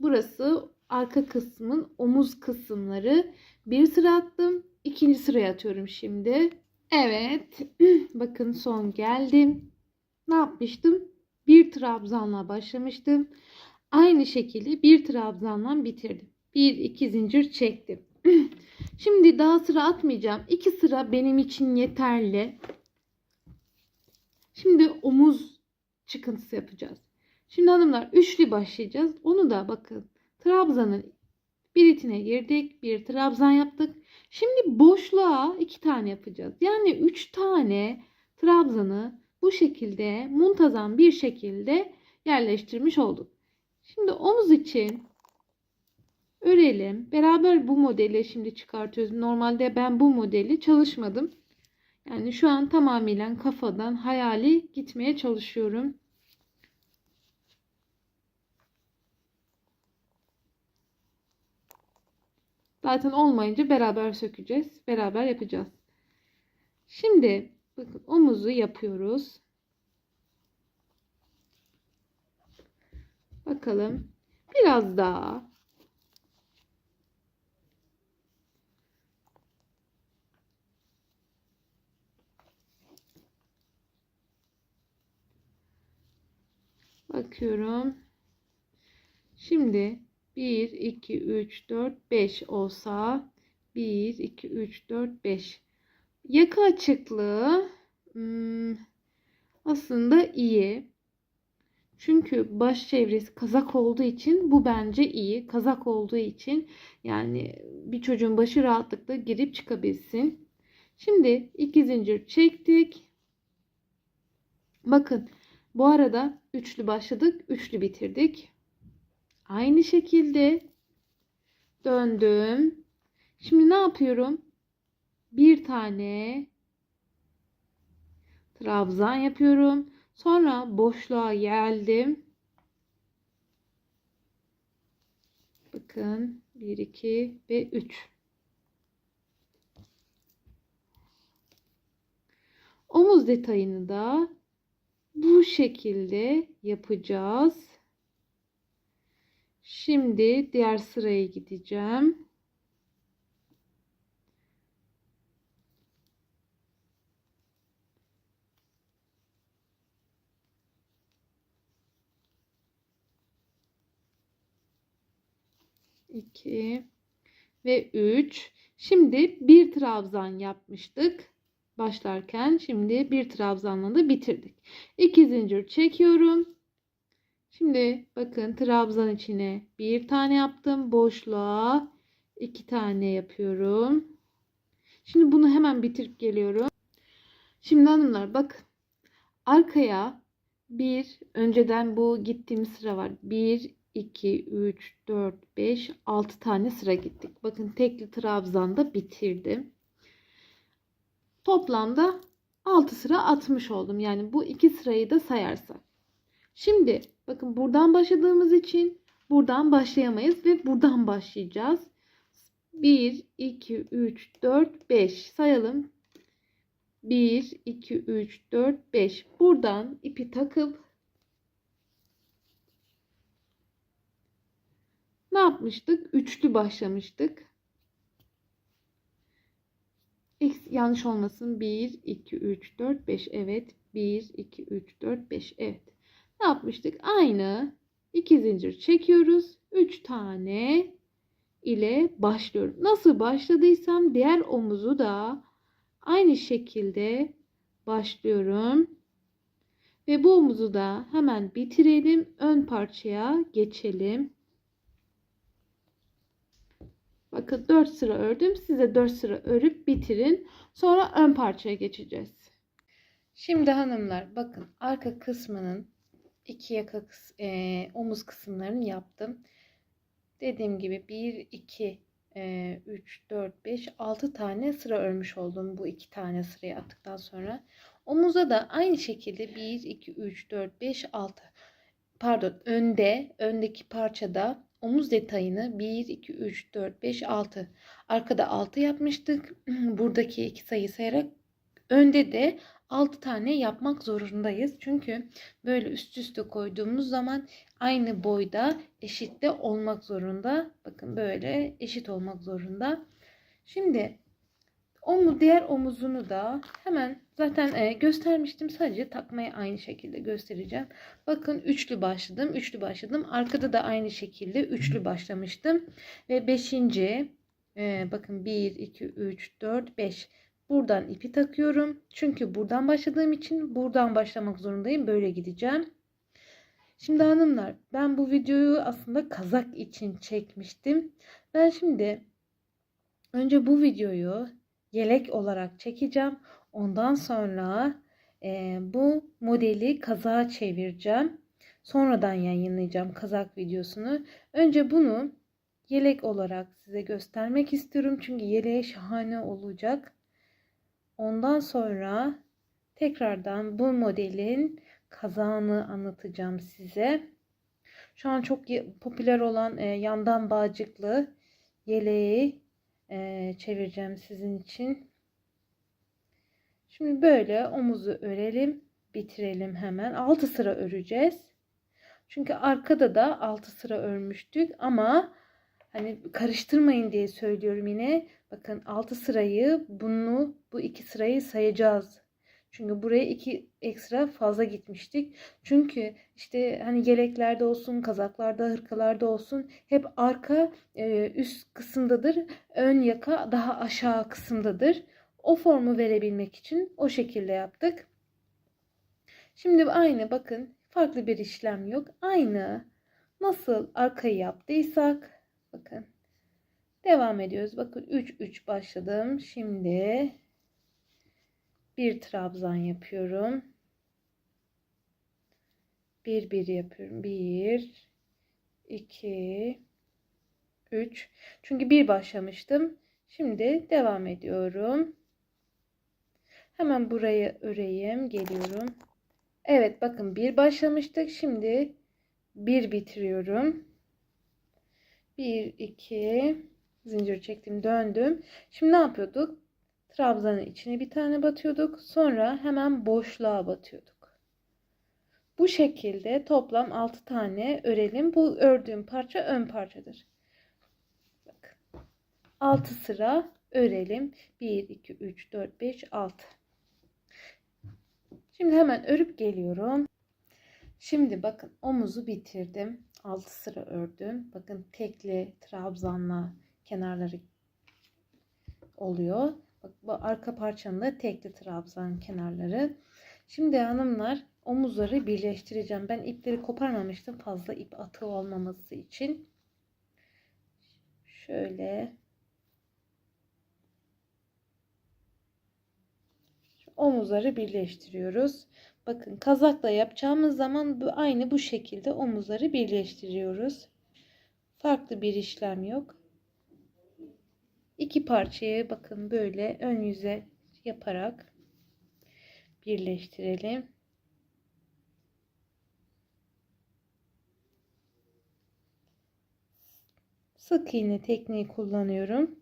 Burası arka kısmın omuz kısımları. Bir sıra attım. İkinci sıraya atıyorum şimdi. Evet. Bakın son geldim. Ne yapmıştım? Bir trabzanla başlamıştım. Aynı şekilde bir trabzanla bitirdim. 1-2 zincir çektim. Şimdi daha sıra atmayacağım. 2 sıra benim için yeterli. Şimdi omuz çıkıntısı yapacağız. Şimdi hanımlar üçlü başlayacağız. Onu da bakın trabzanın bir itine girdik. Bir trabzan yaptık. Şimdi boşluğa 2 tane yapacağız. Yani 3 tane trabzanı bu şekilde muntazam bir şekilde yerleştirmiş olduk. Şimdi omuz için örelim. Beraber bu modeli şimdi çıkartıyoruz. Normalde ben bu modeli çalışmadım. Yani şu an tamamen kafadan hayali gitmeye çalışıyorum. Zaten olmayınca beraber sökeceğiz. Beraber yapacağız. Şimdi bakın omuzu yapıyoruz. Bakalım. Biraz daha. Bakıyorum. Şimdi 1, 2, 3, 4, 5 olsa 1, 2, 3, 4, 5. Yaka açıklığı aslında iyi. Çünkü baş çevresi kazak olduğu için bu bence iyi. Kazak olduğu için yani bir çocuğun başı rahatlıkla girip çıkabilsin. Şimdi 2 zincir çektik. Bakın bu arada üçlü başladık, üçlü bitirdik. Aynı şekilde döndüm. Şimdi ne yapıyorum? Bir tane trabzan yapıyorum. Sonra boşluğa geldim. Bakın 1, 2 ve 3. Omuz detayını da bu şekilde yapacağız. Şimdi diğer sıraya gideceğim. İki ve 3. Şimdi bir trabzan yapmıştık başlarken. Şimdi bir trabzanla da bitirdik. 2 zincir çekiyorum. Şimdi bakın trabzan içine bir tane yaptım. Boşluğa 2 tane yapıyorum. Şimdi bunu hemen bitirip geliyorum. Şimdi hanımlar bakın. Arkaya önceden bu gittiğim sıra var. 1, 2, 3, 4, 5, 6 tane sıra gittik. Bakın tekli trabzanda bitirdim. Toplamda 6 sıra atmış oldum. Yani bu 2 sırayı da sayarsak. Şimdi bakın buradan başladığımız için buradan başlayamayız ve buradan başlayacağız. 1, 2, 3, 4, 5 sayalım. 1, 2, 3, 4, 5. Buradan ipi takıp ne yapmıştık? Üçlü başlamıştık. Yanlış olmasın. 1, 2, 3, 4, 5. Evet. 1, 2, 3, 4, 5. Evet. Ne yapmıştık? Aynı 2 zincir çekiyoruz. 3 tane ile başlıyorum. Nasıl başladıysam diğer omuzu da aynı şekilde başlıyorum. Ve bu omuzu da hemen bitirelim. Ön parçaya geçelim. Bakın 4 sıra ördüm. Size 4 sıra örüp bitirin. Sonra ön parçaya geçeceğiz. Şimdi hanımlar bakın arka kısmının iki yaka omuz kısımlarını yaptım. Dediğim gibi 1, 2, 3, 4, 5, 6 tane sıra örmüş oldum bu iki tane sırayı attıktan sonra. Omuza da aynı şekilde 1, 2, 3, 4, 5, 6. Pardon, öndeki parçada omuz detayını 1, 2, 3, 4, 5, 6. Arkada 6 yapmıştık. Buradaki iki sayı sayarak önde de 6 tane yapmak zorundayız. Çünkü böyle üst üste koyduğumuz zaman aynı boyda eşit de olmak zorunda. Bakın böyle eşit olmak zorunda. Şimdi diğer omuzunu da hemen zaten göstermiştim. Sadece takmayı aynı şekilde göstereceğim. Bakın üçlü başladım. Üçlü başladım. Arkada da aynı şekilde üçlü başlamıştım. Ve 5. Bakın 1, 2, 3, 4, 5. Buradan ipi takıyorum. Çünkü buradan başladığım için buradan başlamak zorundayım. Böyle gideceğim. Şimdi hanımlar ben bu videoyu aslında kazak için çekmiştim. Ben şimdi önce bu videoyu yelek olarak çekeceğim. Ondan sonra bu modeli kazağa çevireceğim. Sonradan yayınlayacağım kazak videosunu. Önce bunu yelek olarak size göstermek istiyorum. Çünkü yeleğe şahane olacak. Ondan sonra tekrardan bu modelin kazağını anlatacağım size. Şu an çok popüler olan yandan bağcıklı yeleği çevireceğim sizin için. Şimdi böyle omuzu örelim, bitirelim hemen. 6 sıra öreceğiz. Çünkü arkada da 6 sıra örmüştük ama hani karıştırmayın diye söylüyorum yine. Bakın 6 sırayı bu 2 sırayı sayacağız. Çünkü buraya 2 ekstra fazla gitmiştik. Çünkü işte hani yeleklerde olsun, kazaklarda, hırkalarda olsun hep arka üst kısımdadır. Ön yaka daha aşağı kısımdadır. O formu verebilmek için o şekilde yaptık. Şimdi aynı bakın farklı bir işlem yok. Aynı nasıl arkayı yaptıysak bakın devam ediyoruz. Bakın 3 başladım. Şimdi bir trabzan yapıyorum. 1 yapıyorum. 1 2 3. Çünkü bir başlamıştım. Şimdi devam ediyorum. Hemen burayı öreyim. Geliyorum. Evet bakın bir başlamıştık. Şimdi bir bitiriyorum. 1 2 zincir çektim, döndüm. Şimdi ne yapıyorduk? Trabzanın içine bir tane batıyorduk. Sonra hemen boşluğa batıyorduk. Bu şekilde toplam 6 tane örelim. Bu ördüğüm parça ön parçadır. Bak. 6 sıra örelim. 1 2 3 4 5 6. Şimdi hemen örüp geliyorum. Şimdi bakın omuzu bitirdim. 6 sıra ördüm. Bakın tekli trabzanla kenarları oluyor. Bak, bu arka parçanın da tekli trabzan kenarları. Şimdi hanımlar omuzları birleştireceğim. Ben ipleri koparmamıştım fazla ip atığı olmaması için. Şöyle omuzları birleştiriyoruz. Bakın kazakla yapacağımız zaman aynı bu şekilde omuzları birleştiriyoruz. Farklı bir işlem yok. İki parçayı bakın böyle ön yüze yaparak birleştirelim. Sık iğne tekniği kullanıyorum.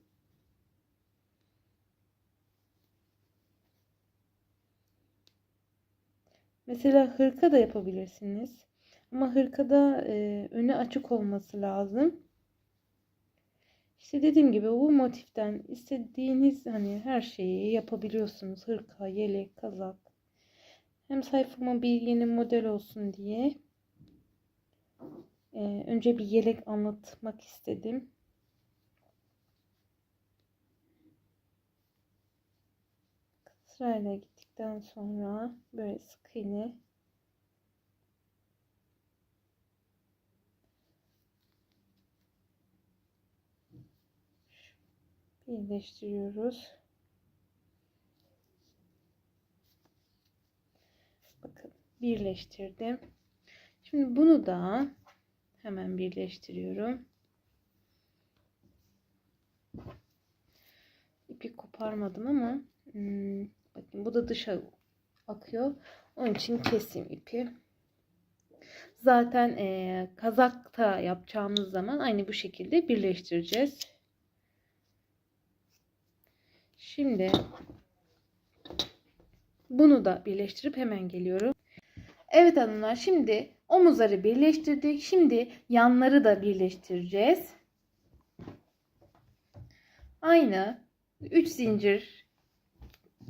Mesela hırka da yapabilirsiniz. Ama hırkada önü açık olması lazım. İşte dediğim gibi bu motiften istediğiniz hani her şeyi yapabiliyorsunuz. Hırka, yelek, kazak. Hem sayfama bir yeni model olsun diye önce bir yelek anlatmak istedim. Sırayla gittikten sonra böyle sık iğne birleştiriyoruz. Bakın birleştirdim. Şimdi bunu da hemen birleştiriyorum. İpi koparmadım ama bakın bu da dışa akıyor. Onun için keseyim ipi. Zaten kazakta yapacağımız zaman aynı bu şekilde birleştireceğiz. Şimdi bunu da birleştirip hemen geliyorum. Evet hanımlar, şimdi omuzları birleştirdik. Şimdi yanları da birleştireceğiz. Aynı 3 zincir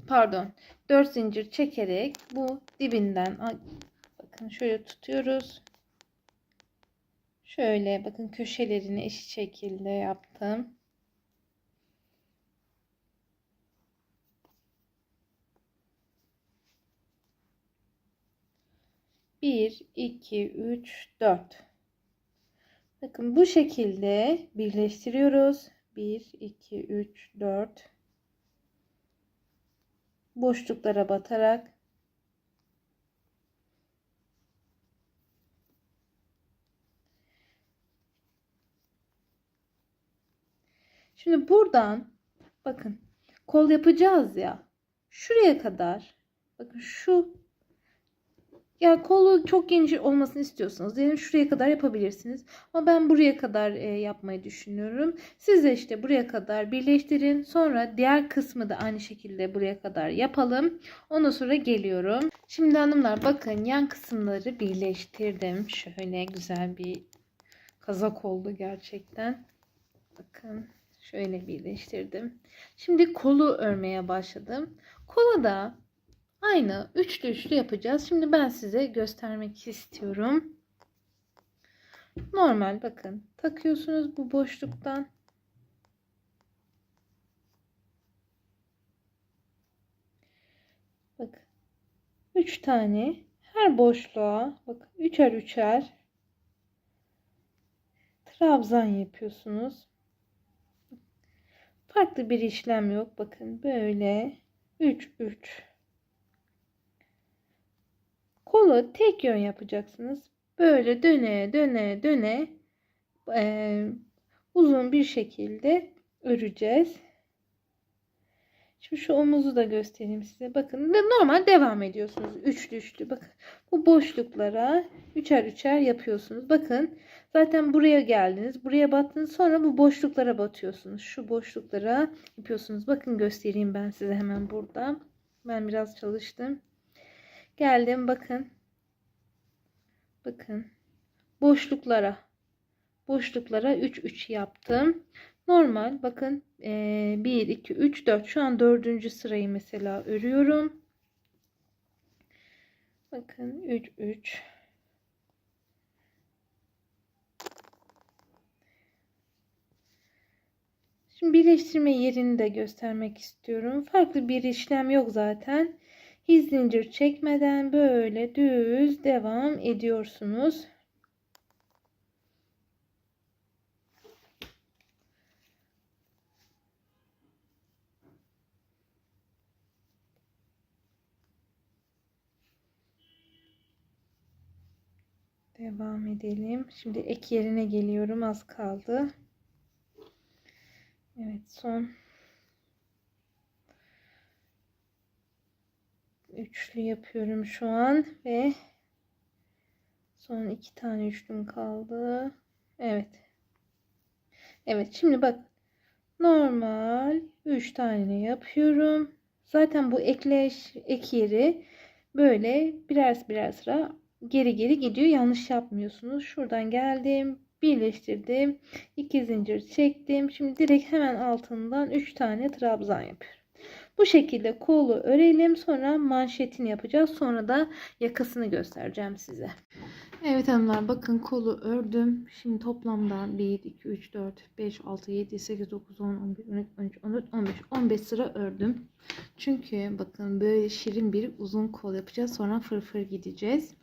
pardon 4 zincir çekerek bu dibinden bakın şöyle tutuyoruz. Şöyle bakın köşelerini eşit şekilde yaptım. Bir, iki, üç, dört. Bakın bu şekilde birleştiriyoruz. 1, 2, 3, 4. Boşluklara batarak şimdi buradan bakın kol yapacağız ya, şuraya kadar bakın şu, ya kolu çok geniş olmasını istiyorsanız yani şuraya kadar yapabilirsiniz. Ama ben buraya kadar yapmayı düşünüyorum. Siz de işte buraya kadar birleştirin. Sonra diğer kısmı da aynı şekilde buraya kadar yapalım. Ondan sonra geliyorum. Şimdi hanımlar bakın yan kısımları birleştirdim. Şöyle güzel bir kazak oldu gerçekten. Bakın şöyle birleştirdim. Şimdi kolu örmeye başladım. Kola da aynı üçlü üçlü yapacağız. Şimdi ben size göstermek istiyorum. Normal bakın takıyorsunuz bu boşluktan. Bakın 3 tane her boşluğa bakın üçer üçer trabzan yapıyorsunuz. Farklı bir işlem yok. Bakın böyle 3 3. Kolu tek yön yapacaksınız. Böyle döne döne döne uzun bir şekilde öreceğiz. Şimdi şu omuzu da göstereyim size. Bakın normal devam ediyorsunuz. Üçlü üçlü. Bakın bu boşluklara üçer üçer yapıyorsunuz. Bakın zaten buraya geldiniz. Buraya battınız. Sonra bu boşluklara batıyorsunuz. Şu boşluklara yapıyorsunuz. Bakın göstereyim ben size hemen burada. Ben biraz çalıştım. Geldim bakın. Bakın. Boşluklara 3 3 yaptım. Normal bakın 1 2 3 4 şu an 4. sırayı mesela örüyorum. Bakın 3 3. Şimdi birleştirme yerini de göstermek istiyorum. Farklı bir işlem yok zaten. Hiç zincir çekmeden böyle düz devam ediyorsunuz. Devam edelim. Şimdi ek yerine geliyorum. Az kaldı. Evet, son üçlü yapıyorum şu an ve son 2 tane üçlüm kaldı. Evet. Evet, şimdi bak normal 3 tane yapıyorum. Zaten bu ek yeri böyle birer sıra geri geri gidiyor. Yanlış yapmıyorsunuz. Şuradan geldim, birleştirdim, 2 zincir çektim. Şimdi direkt hemen altından 3 tane trabzan yapıyorum. Bu şekilde kolu örelim. Sonra manşetini yapacağız. Sonra da yakasını göstereceğim size. Evet hanımlar, bakın kolu ördüm. Şimdi toplamda 1, 2, 3, 4, 5, 6, 7, 8, 9, 10, 11, 12, 13, 14, 15, 15 sıra ördüm. Çünkü bakın böyle şirin bir uzun kol yapacağız. Sonra fırfır gideceğiz.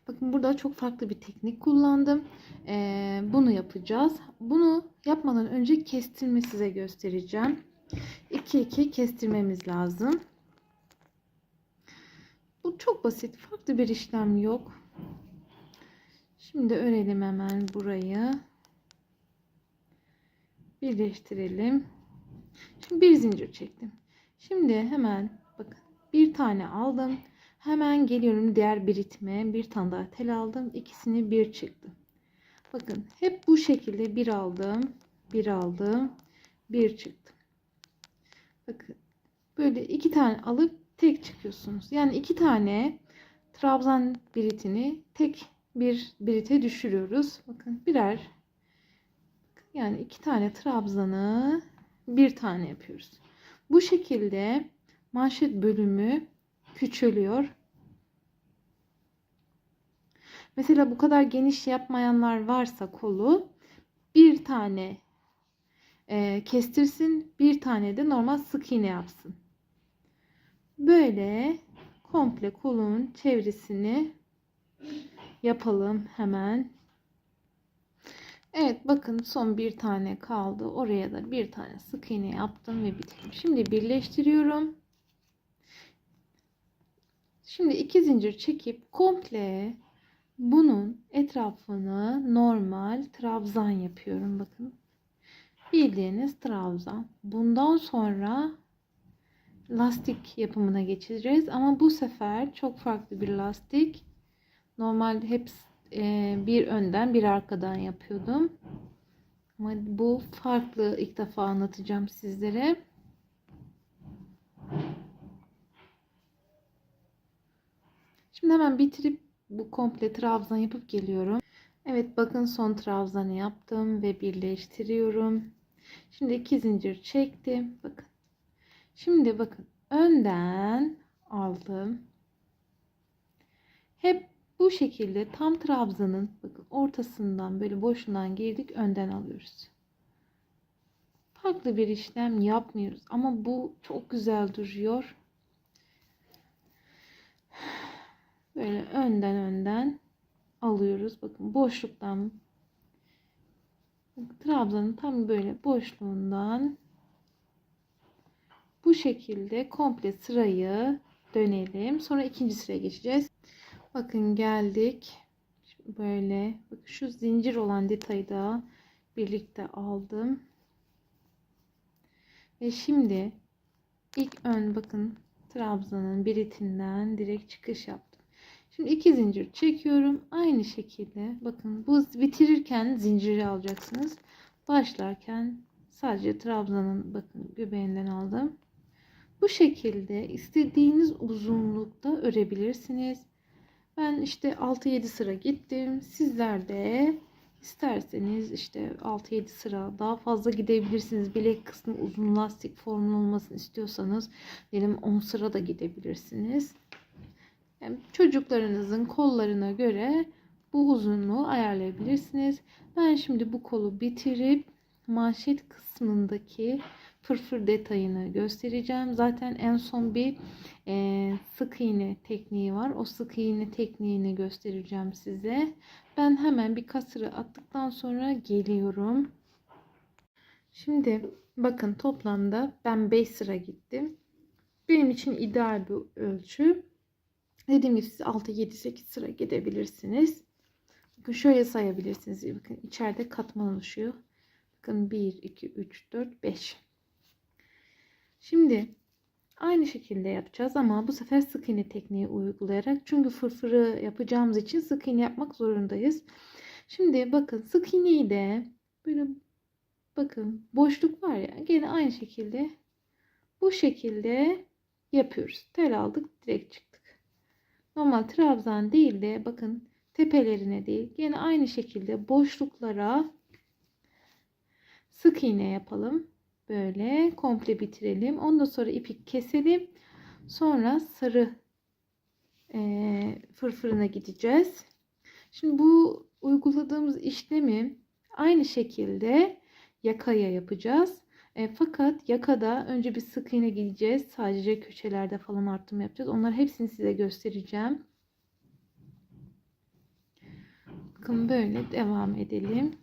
Bakın burada çok farklı bir teknik kullandım. Bunu yapacağız. Bunu yapmadan önce kestirme size göstereceğim. 2 2 kestirmemiz lazım. Bu çok basit. Farklı bir işlem yok. Şimdi örelim hemen burayı. Birleştirelim. Şimdi bir zincir çektim. Şimdi hemen bakın bir tane aldım. Hemen geliyorum diğer bir ritme. Bir tane daha tel aldım. İkisini bir çıktım. Bakın hep bu şekilde bir aldım. Bir aldım. Bir çıktım. Bakın böyle 2 tane alıp tek çıkıyorsunuz. Yani 2 tane trabzan biritini tek bir birite düşürüyoruz. Bakın birer, yani 2 tane trabzanı bir tane yapıyoruz. Bu şekilde manşet bölümü küçülüyor. Mesela bu kadar geniş yapmayanlar varsa kolu bir tane kestirsin, bir tane de normal sık iğne yapsın. Böyle komple kolun çevresini yapalım hemen. Evet bakın son bir tane kaldı. Oraya da bir tane sık iğne yaptım ve bitirdim. Şimdi birleştiriyorum. Şimdi 2 zincir çekip komple bunun etrafını normal trabzan yapıyorum. Bakın. Bildiğiniz trabzan. Bundan sonra lastik yapımına geçeceğiz. Ama bu sefer çok farklı bir lastik. Normalde hep bir önden bir arkadan yapıyordum. Ama bu farklı, ilk defa anlatacağım sizlere. Şimdi hemen bitirip bu komple trabzan yapıp geliyorum. Evet bakın son trabzanı yaptım ve birleştiriyorum. Şimdi 2 zincir çektim. Bakın. Şimdi bakın önden aldım. Hep bu şekilde tam trabzanın bakın ortasından böyle boşundan girdik, önden alıyoruz. Farklı bir işlem yapmıyoruz ama bu çok güzel duruyor. Böyle önden alıyoruz. Bakın boşluktan, trabzanın tam böyle boşluğundan bu şekilde komple sırayı dönelim. Sonra ikinci sıraya geçeceğiz. Bakın geldik. Böyle bakın şu zincir olan detayı da birlikte aldım. Ve şimdi ilk ön bakın trabzanın biritinden direkt çıkış yaptım. Şimdi 2 zincir çekiyorum. Aynı şekilde bakın bu bitirirken zinciri alacaksınız. Başlarken sadece trabzanın bakın göbeğinden aldım. Bu şekilde istediğiniz uzunlukta örebilirsiniz. Ben işte 6-7 sıra gittim. Sizler de isterseniz işte 6-7 sıra daha fazla gidebilirsiniz. Bilek kısmı uzun lastik formu olmasını istiyorsanız diyelim 10 sıra da gidebilirsiniz. Yani çocuklarınızın kollarına göre bu uzunluğu ayarlayabilirsiniz. Ben şimdi bu kolu bitirip manşet kısmındaki fırfır detayını göstereceğim. Zaten en son bir sık iğne tekniği var. O sık iğne tekniğini göstereceğim size. Ben hemen birkaç sıra attıktan sonra geliyorum. Şimdi bakın toplamda ben 5 sıra gittim. Benim için ideal bir ölçü. Dediğim gibi siz 6, 7, 8 sıra gidebilirsiniz. Bakın şöyle sayabilirsiniz. Bakın içeride katman oluşuyor. Bakın 1, 2, 3, 4, 5. Şimdi aynı şekilde yapacağız ama bu sefer sık iğne tekniği uygulayarak. Çünkü fırfırı yapacağımız için sık iğne yapmak zorundayız. Şimdi bakın sık iğneyi de böyle bakın boşluk var ya gene aynı şekilde bu şekilde yapıyoruz. Tel aldık direkt çıktık. Normal trabzan değil de bakın tepelerine değil gene aynı şekilde boşluklara sık iğne yapalım. Böyle komple bitirelim. Ondan sonra ipi keselim. Sonra sarı fırfırına gideceğiz. Şimdi bu uyguladığımız işlemi aynı şekilde yakaya yapacağız. Fakat yakada önce bir sık iğne gideceğiz. Sadece köşelerde falan artırma yapacağız. Onların hepsini size göstereceğim. Bakın böyle devam edelim.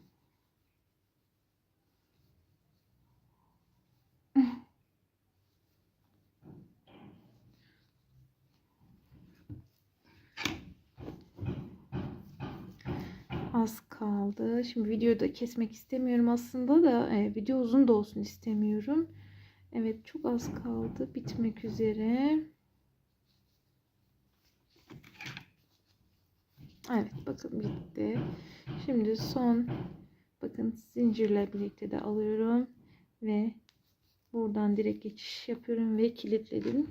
Az kaldı. Şimdi videoyu da kesmek istemiyorum aslında da video uzun da olsun istemiyorum. Evet çok az kaldı. Bitmek üzere. Evet bakın bitti. Şimdi son bakın zincirle birlikte de alıyorum ve buradan direkt geçiş yapıyorum ve kilitledim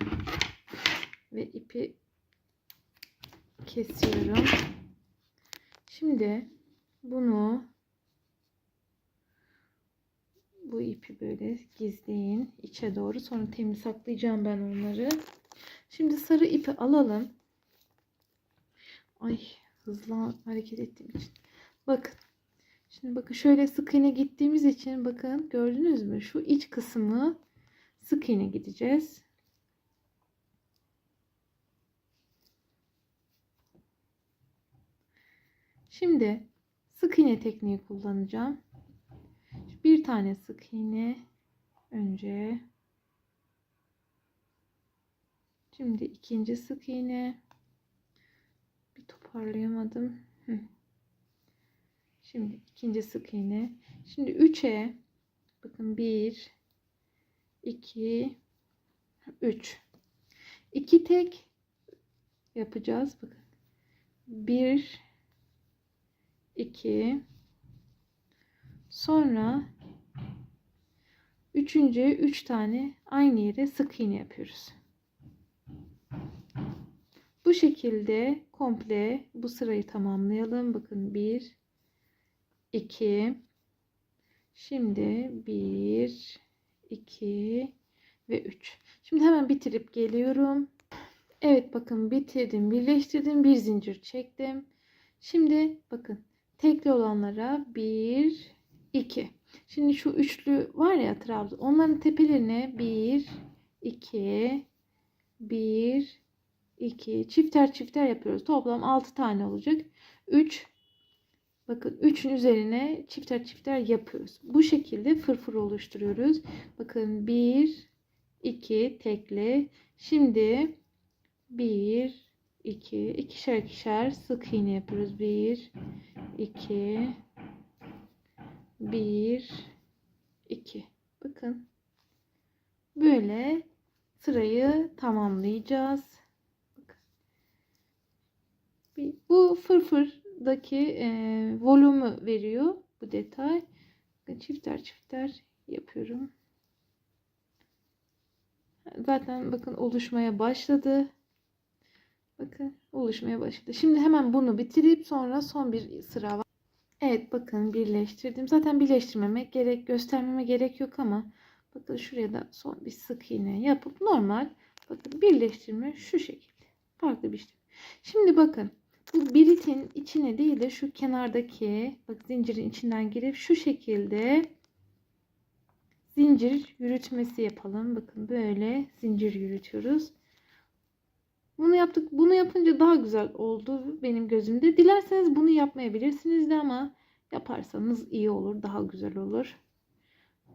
ve ipi kesiyorum. Şimdi bu ipi böyle gizleyin içe doğru, sonra temiz saklayacağım ben onları. Şimdi sarı ipi alalım. Ay hızlı hareket ettiğim için. Bakın. Şimdi bakın şöyle sık iğne gittiğimiz için bakın gördünüz mü? Şu iç kısmı sık iğne gideceğiz. Şimdi sık iğne tekniği kullanacağım. Bir tane sık iğne önce. Şimdi ikinci sık iğne. Bir toparlayamadım. Şimdi ikinci sık iğne. Şimdi 3'e bakın 1 2 3. 2 tek yapacağız. Bakın. 1 2 sonra üçüncü 3 tane aynı yere sık iğne yapıyoruz. Bu şekilde komple bu sırayı tamamlayalım. Bakın 1 2 şimdi 1 2 ve 3. Şimdi hemen bitirip geliyorum. Evet bakın bitirdim, birleştirdim, bir zincir çektim. Şimdi bakın tekli olanlara 1 2. Şimdi şu üçlü var ya trabzan, onların tepelerine 1 2 1 2 çifter çifter yapıyoruz. Toplam 6 tane olacak. 3 bakın 3'ün üzerine çifter çifter yapıyoruz. Bu şekilde fırfır oluşturuyoruz. Bakın 1 2 tekli. Şimdi 1 2 ikişer ikişer sık iğne yapıyoruz. 1 2 1 2. Bakın böyle sırayı tamamlayacağız. Bu fırfırdaki volümü veriyor bu detay. Çifter çifter yapıyorum. Zaten bakın oluşmaya başladı. Bakın oluşmaya başladı. Şimdi hemen bunu bitirip sonra son bir sıra var. Evet bakın birleştirdim. Zaten birleştirmeme gerek, göstermeme gerek yok ama bakın şuraya da son bir sık iğne yapıp normal bakın birleştirme şu şekilde. Farklı bir işlem. Şimdi bakın bu biritin içine değil de şu kenardaki bak zincirin içinden girip şu şekilde zincir yürütmesi yapalım. Bakın böyle zincir yürütüyoruz. Bunu yaptık. Bunu yapınca daha güzel oldu benim gözümde. Dilerseniz bunu yapmayabilirsiniz de ama yaparsanız iyi olur. Daha güzel olur.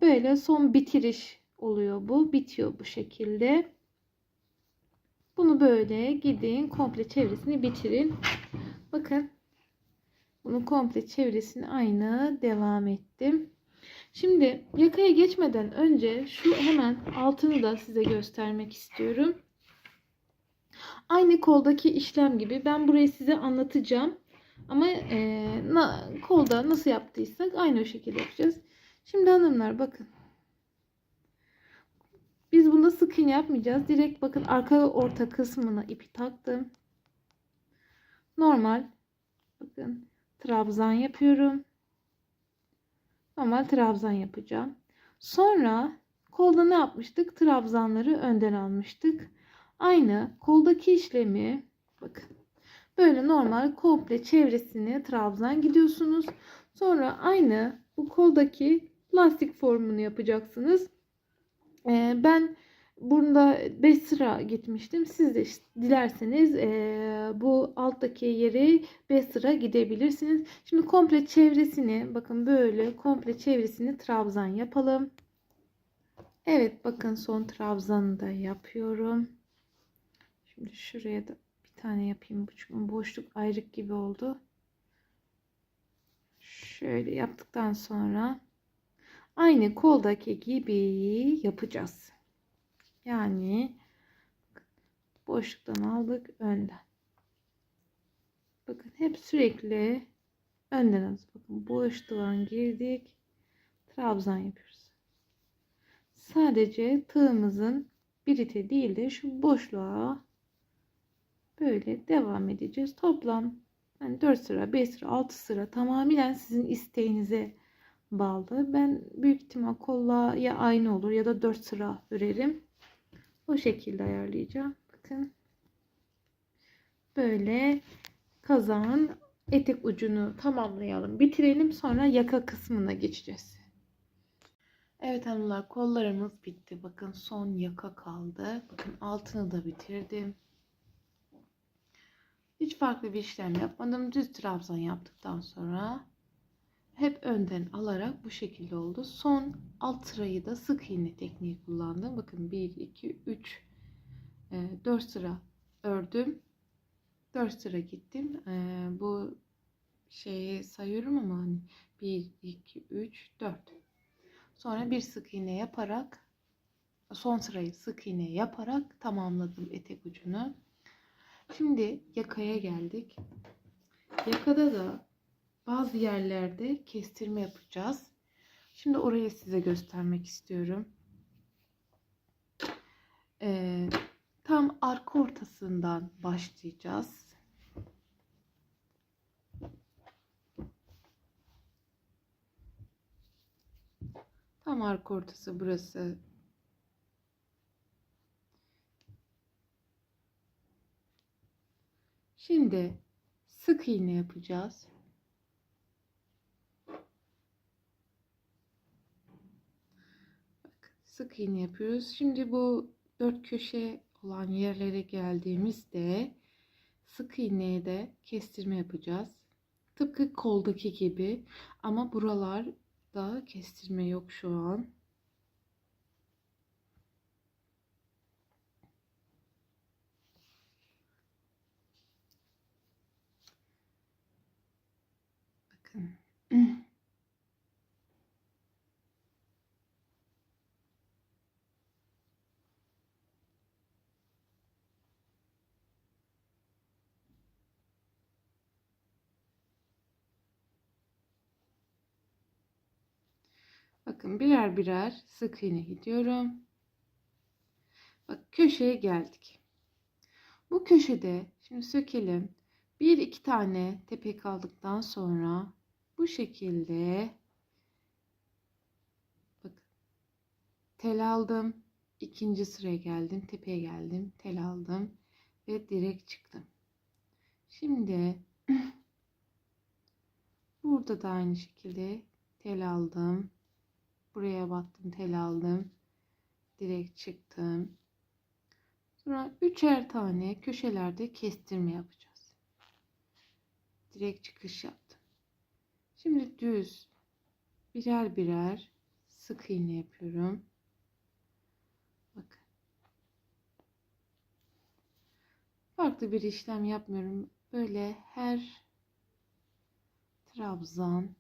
Böyle son bitiriş oluyor bu. Bitiyor bu şekilde. Bunu böyle gidin komple çevresini bitirin. Bakın. Bunun komple çevresini aynı devam ettim. Şimdi yakaya geçmeden önce şu hemen altını da size göstermek istiyorum. Aynı koldaki işlem gibi ben burayı size anlatacağım. Ama kolda nasıl yaptıysak aynı o şekilde yapacağız. Şimdi hanımlar bakın. Biz bunda sık iğne yapmayacağız. Direkt bakın arka orta kısmına ipi taktım. Normal bakın trabzan yapıyorum. Normal trabzan yapacağım. Sonra kolda ne yapmıştık? Trabzanları önden almıştık. Aynı koldaki işlemi bakın. Böyle normal komple çevresini trabzan gidiyorsunuz. Sonra aynı bu koldaki lastik formunu yapacaksınız. Ben bunda 5 sıra gitmiştim. Siz de dilerseniz bu alttaki yeri 5 sıra gidebilirsiniz. Şimdi komple çevresini bakın böyle komple çevresini trabzan yapalım. Evet bakın son trabzanı da yapıyorum. Şimdi şuraya da bir tane yapayım. Çünkü boşluk ayrık gibi oldu. Şöyle yaptıktan sonra aynı koldaki gibi yapacağız. Yani boşluktan aldık önden. Bakın hep sürekli önden alıyoruz. Bakın boşluğdan girdik. Trabzan yapıyoruz. Sadece tığımızın birite değil de şu boşluğa böyle devam edeceğiz. Toplam yani 4 sıra, 5 sıra, 6 sıra tamamen sizin isteğinize bağlı. Ben büyük ihtimal kolla ya aynı olur ya da 4 sıra örerim. O şekilde ayarlayacağım. Bakın. Böyle kazağın etek ucunu tamamlayalım. Bitirelim. Sonra yaka kısmına geçeceğiz. Evet hanımlar kollarımız bitti. Bakın son yaka kaldı. Bakın altını da bitirdim. Hiç farklı bir işlem yapmadım. Düz trabzan yaptıktan sonra hep önden alarak bu şekilde oldu. Son alt sırayı da sık iğne tekniği kullandım. Bakın 1, 2, 3, 4 sıra ördüm. 4 sıra gittim. Bu şeyi sayıyorum ama hani 1, 2, 3, 4. Sonra bir sık iğne yaparak son sırayı sık iğne yaparak tamamladım etek ucunu. Şimdi yakaya geldik. Yakada da bazı yerlerde kestirme yapacağız. Şimdi orayı size göstermek istiyorum. Tam arka ortasından başlayacağız. Tam arka ortası burası. Şimdi sık iğne yapacağız. Bak, sık iğne yapıyoruz. Şimdi bu 4 köşe olan yerlere geldiğimizde sık iğneye de kestirme yapacağız. Tıpkı koldaki gibi ama buralarda kestirme yok şu an. Bakın. Bakın birer birer sık iğne gidiyorum. Bak köşeye geldik. Bu köşede şimdi sökelim. Bir iki tane tepe kaldıktan sonra bu şekilde bakın tel aldım. İkinci sıraya geldim. Tepeye geldim. Tel aldım. Ve direkt çıktım. Şimdi burada da aynı şekilde tel aldım. Buraya battım. Tel aldım. Direkt çıktım. Sonra üçer tane köşelerde kestirme yapacağız. Direkt çıkış yaptım. Şimdi düz birer birer sık iğne yapıyorum. Bakın. Farklı bir işlem yapmıyorum. Böyle her trabzan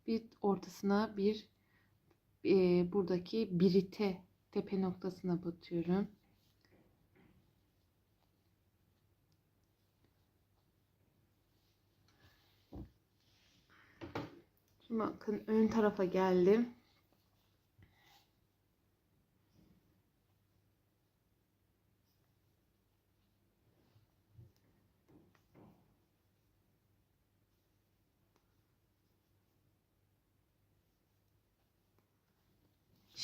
bir ortasına bir buradaki birite tepe noktasına batıyorum. Şimdi bakın ön tarafa geldim.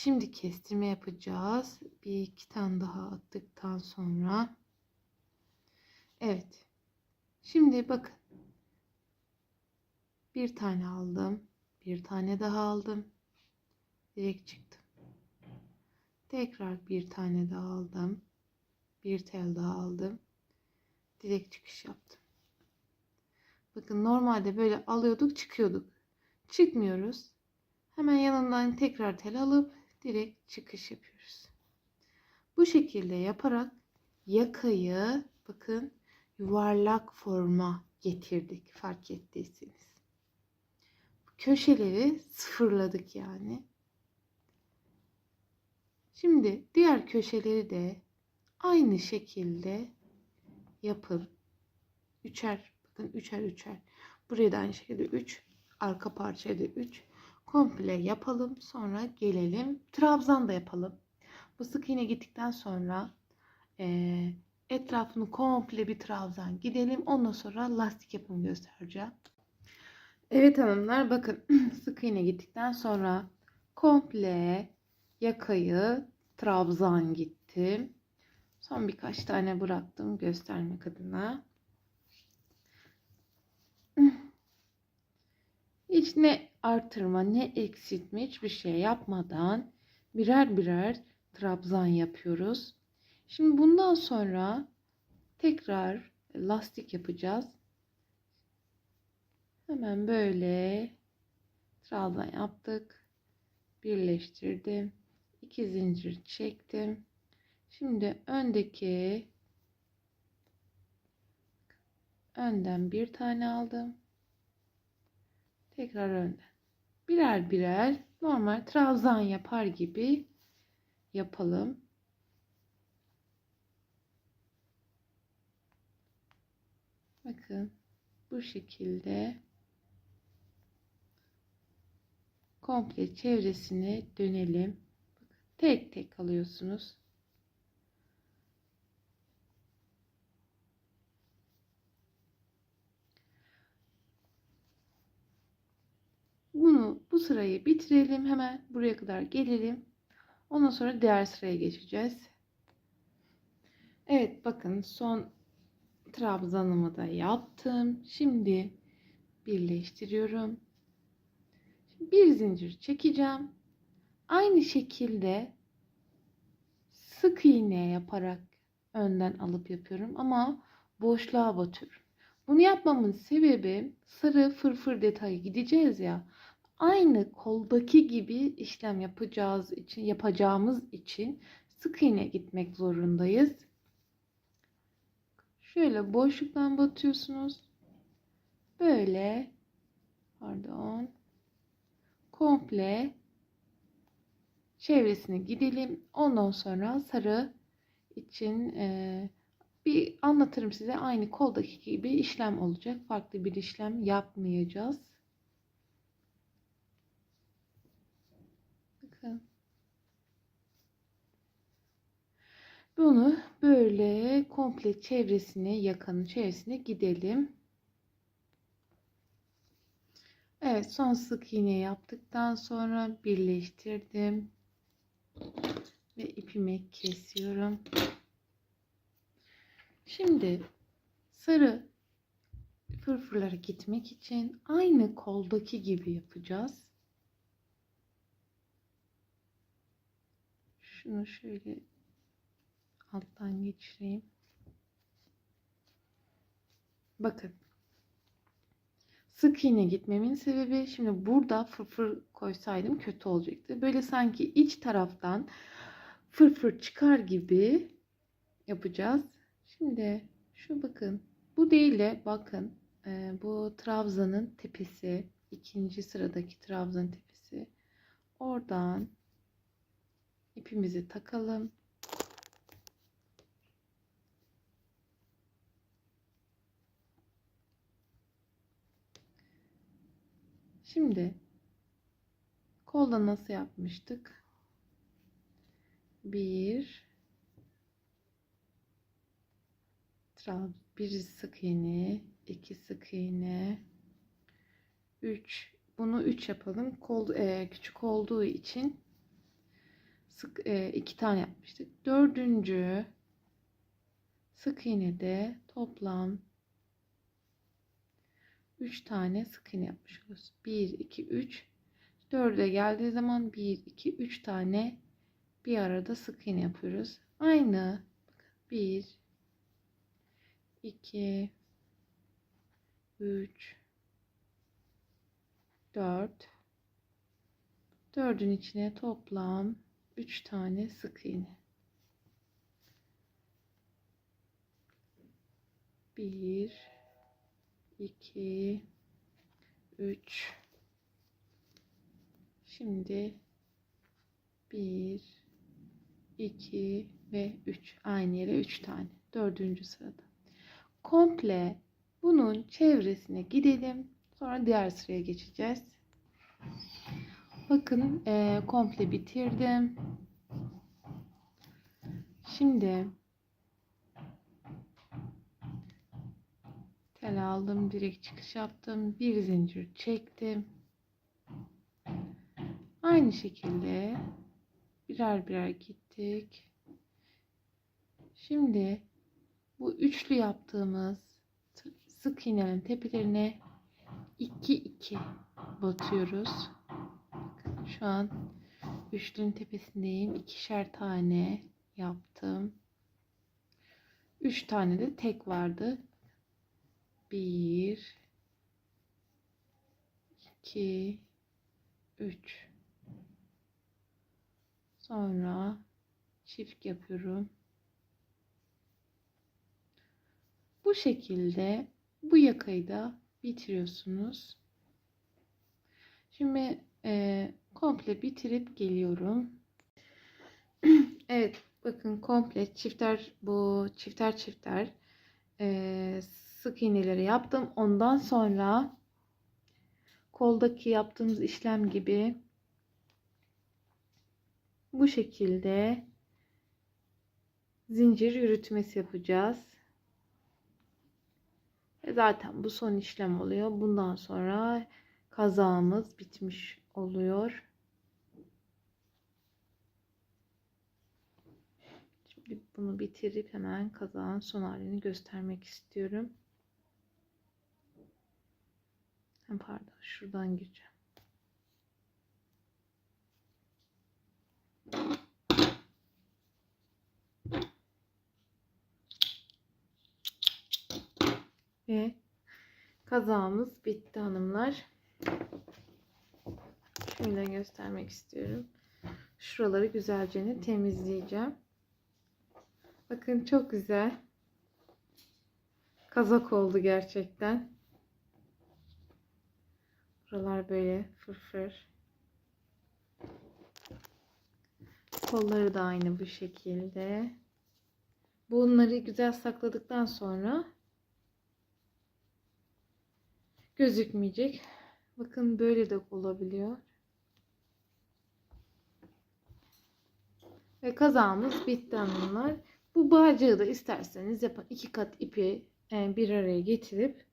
Şimdi kestirme yapacağız. Bir iki tane daha attıktan sonra. Evet. Şimdi bakın. Bir tane aldım. Bir tane daha aldım. Direkt çıktım. Tekrar bir tane daha aldım. Bir tel daha aldım. Direkt çıkış yaptım. Bakın normalde böyle alıyorduk, çıkıyorduk. Çıkmıyoruz. Hemen yanından tekrar tel alıp direkt çıkış yapıyoruz. Bu şekilde yaparak yakayı bakın yuvarlak forma getirdik, fark ettiyseniz. Köşeleri sıfırladık yani. Şimdi diğer köşeleri de aynı şekilde yapın. Üçer, bakın üçer üçer. Buraya da aynı şekilde 3, arka parçaya da 3. Komple yapalım. Sonra gelelim. Trabzan da yapalım. Bu sık iğne gittikten sonra etrafını komple bir trabzan gidelim. Ondan sonra lastik yapımı göstereceğim. Evet hanımlar bakın sık iğne gittikten sonra komple yakayı trabzan gittim. Son birkaç tane bıraktım göstermek adına. Hiç ne artırma ne eksiltme hiçbir şey yapmadan birer birer trabzan yapıyoruz. Şimdi bundan sonra tekrar lastik yapacağız. Hemen böyle trabzan yaptık. Birleştirdim. 2 zincir çektim. Şimdi önden bir tane aldım. Tekrar önden. Birer birer normal trabzan yapar gibi yapalım. Bakın bu şekilde komple çevresine dönelim. Tek tek alıyorsunuz. Bu sırayı bitirelim. Hemen buraya kadar gelelim. Ondan sonra diğer sıraya geçeceğiz. Evet bakın son trabzanımı da yaptım. Şimdi birleştiriyorum. Şimdi bir zincir çekeceğim. Aynı şekilde sık iğne yaparak önden alıp yapıyorum ama boşluğa batıyorum. Bunu yapmamın sebebi sarı fırfır detayı gideceğiz ya. Aynı koldaki gibi işlem yapacağımız için sık iğne gitmek zorundayız. Şöyle boşluktan batıyorsunuz. Böyle komple çevresine gidelim. Ondan sonra sarı için bir anlatırım size. Aynı koldaki gibi işlem olacak. Farklı bir işlem yapmayacağız. Bunu böyle komple çevresine, yakanın çevresine gidelim. Evet, son sık iğne yaptıktan sonra birleştirdim ve ipimi kesiyorum. Şimdi sarı fırfırlara gitmek için aynı koldaki gibi yapacağız. Şunu şöyle alttan geçireyim. Bakın. Sık iğne gitmemin sebebi, şimdi burada fırfır koysaydım kötü olacaktı. Böyle sanki iç taraftan fırfır çıkar gibi yapacağız. Şimdi şu bakın. Bu değil de bakın. Bu trabzanın tepesi. İkinci sıradaki trabzanın tepesi. Oradan ipimizi takalım. Şimdi kolda nasıl yapmıştık? Bir sık iğne, 2 sık iğne, 3. Bunu 3 yapalım. Kol küçük olduğu için sık 2 tane yapmıştık. Dördüncü sık iğnede toplam 3 tane sık iğne yapmış oluyoruz. 1, 2, 3. 4'e geldiği zaman 1, 2, 3 tane bir arada sık iğne yapıyoruz. Aynı. 1, 2, 3, 4. 4'ün içine toplam 3 tane sık iğne. 1, 2, 3. Şimdi 1, 2 ve 3. Aynı yere 3 tane. 4. sırada. Komple bunun çevresine gidelim. Sonra diğer sıraya geçeceğiz. Bakın komple bitirdim. Şimdi tel aldım. Direkt çıkış yaptım. Bir zincir çektim. Aynı şekilde birer birer gittik. Şimdi bu üçlü yaptığımız sık iğnenin tepelerine 2 2 batıyoruz. Şu an üçlünün tepesindeyim. 2'şer tane yaptım. 3 tane de tek vardı. 1 2 3. Sonra çift yapıyorum. Bu şekilde bu yakayı da bitiriyorsunuz. Şimdi komple bitirip geliyorum. Evet, bakın komple çifter sık iğneleri yaptım. Ondan sonra koldaki yaptığımız işlem gibi bu şekilde zincir yürütmesi yapacağız. Zaten bu son işlem oluyor. Bundan sonra kazağımız bitmiş oluyor. Şimdi bunu bitirip hemen kazağın son halini göstermek istiyorum. Pardon, şuradan gireceğim. Ve kazağımız bitti hanımlar. Şöyle göstermek istiyorum. Şuraları güzelce temizleyeceğim. Bakın çok güzel. Kazak oldu gerçekten. Buralar böyle fırfır. Kolları da aynı bu şekilde. Bunları güzel sakladıktan sonra gözükmeyecek. Bakın böyle de olabiliyor. Ve kazağımız bitti hanımlar. Bu bağcığı da isterseniz yapın. 2 kat ipi bir araya getirip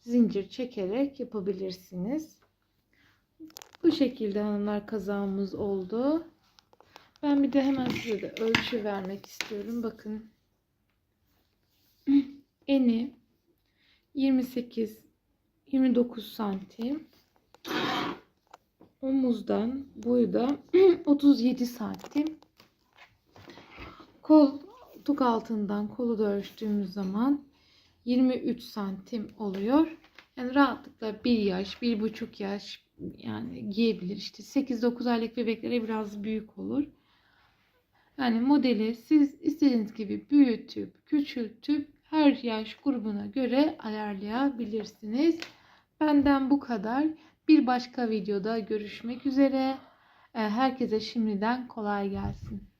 zincir çekerek yapabilirsiniz. Bu şekilde hanımlar kazağımız oldu. Ben bir de hemen size de ölçü vermek istiyorum. Bakın. Eni 28-29 santim. Omuzdan boyu da 37 santim. Koltuk altından kolu da ölçtüğümüz zaman 23 santim oluyor. Yani rahatlıkla 1 yaş, 1,5 yaş yani giyebilir. İşte 8-9 aylık bebeklere biraz büyük olur. Yani modeli siz istediğiniz gibi büyütüp, küçültüp her yaş grubuna göre ayarlayabilirsiniz. Benden bu kadar. Bir başka videoda görüşmek üzere. Herkese şimdiden kolay gelsin.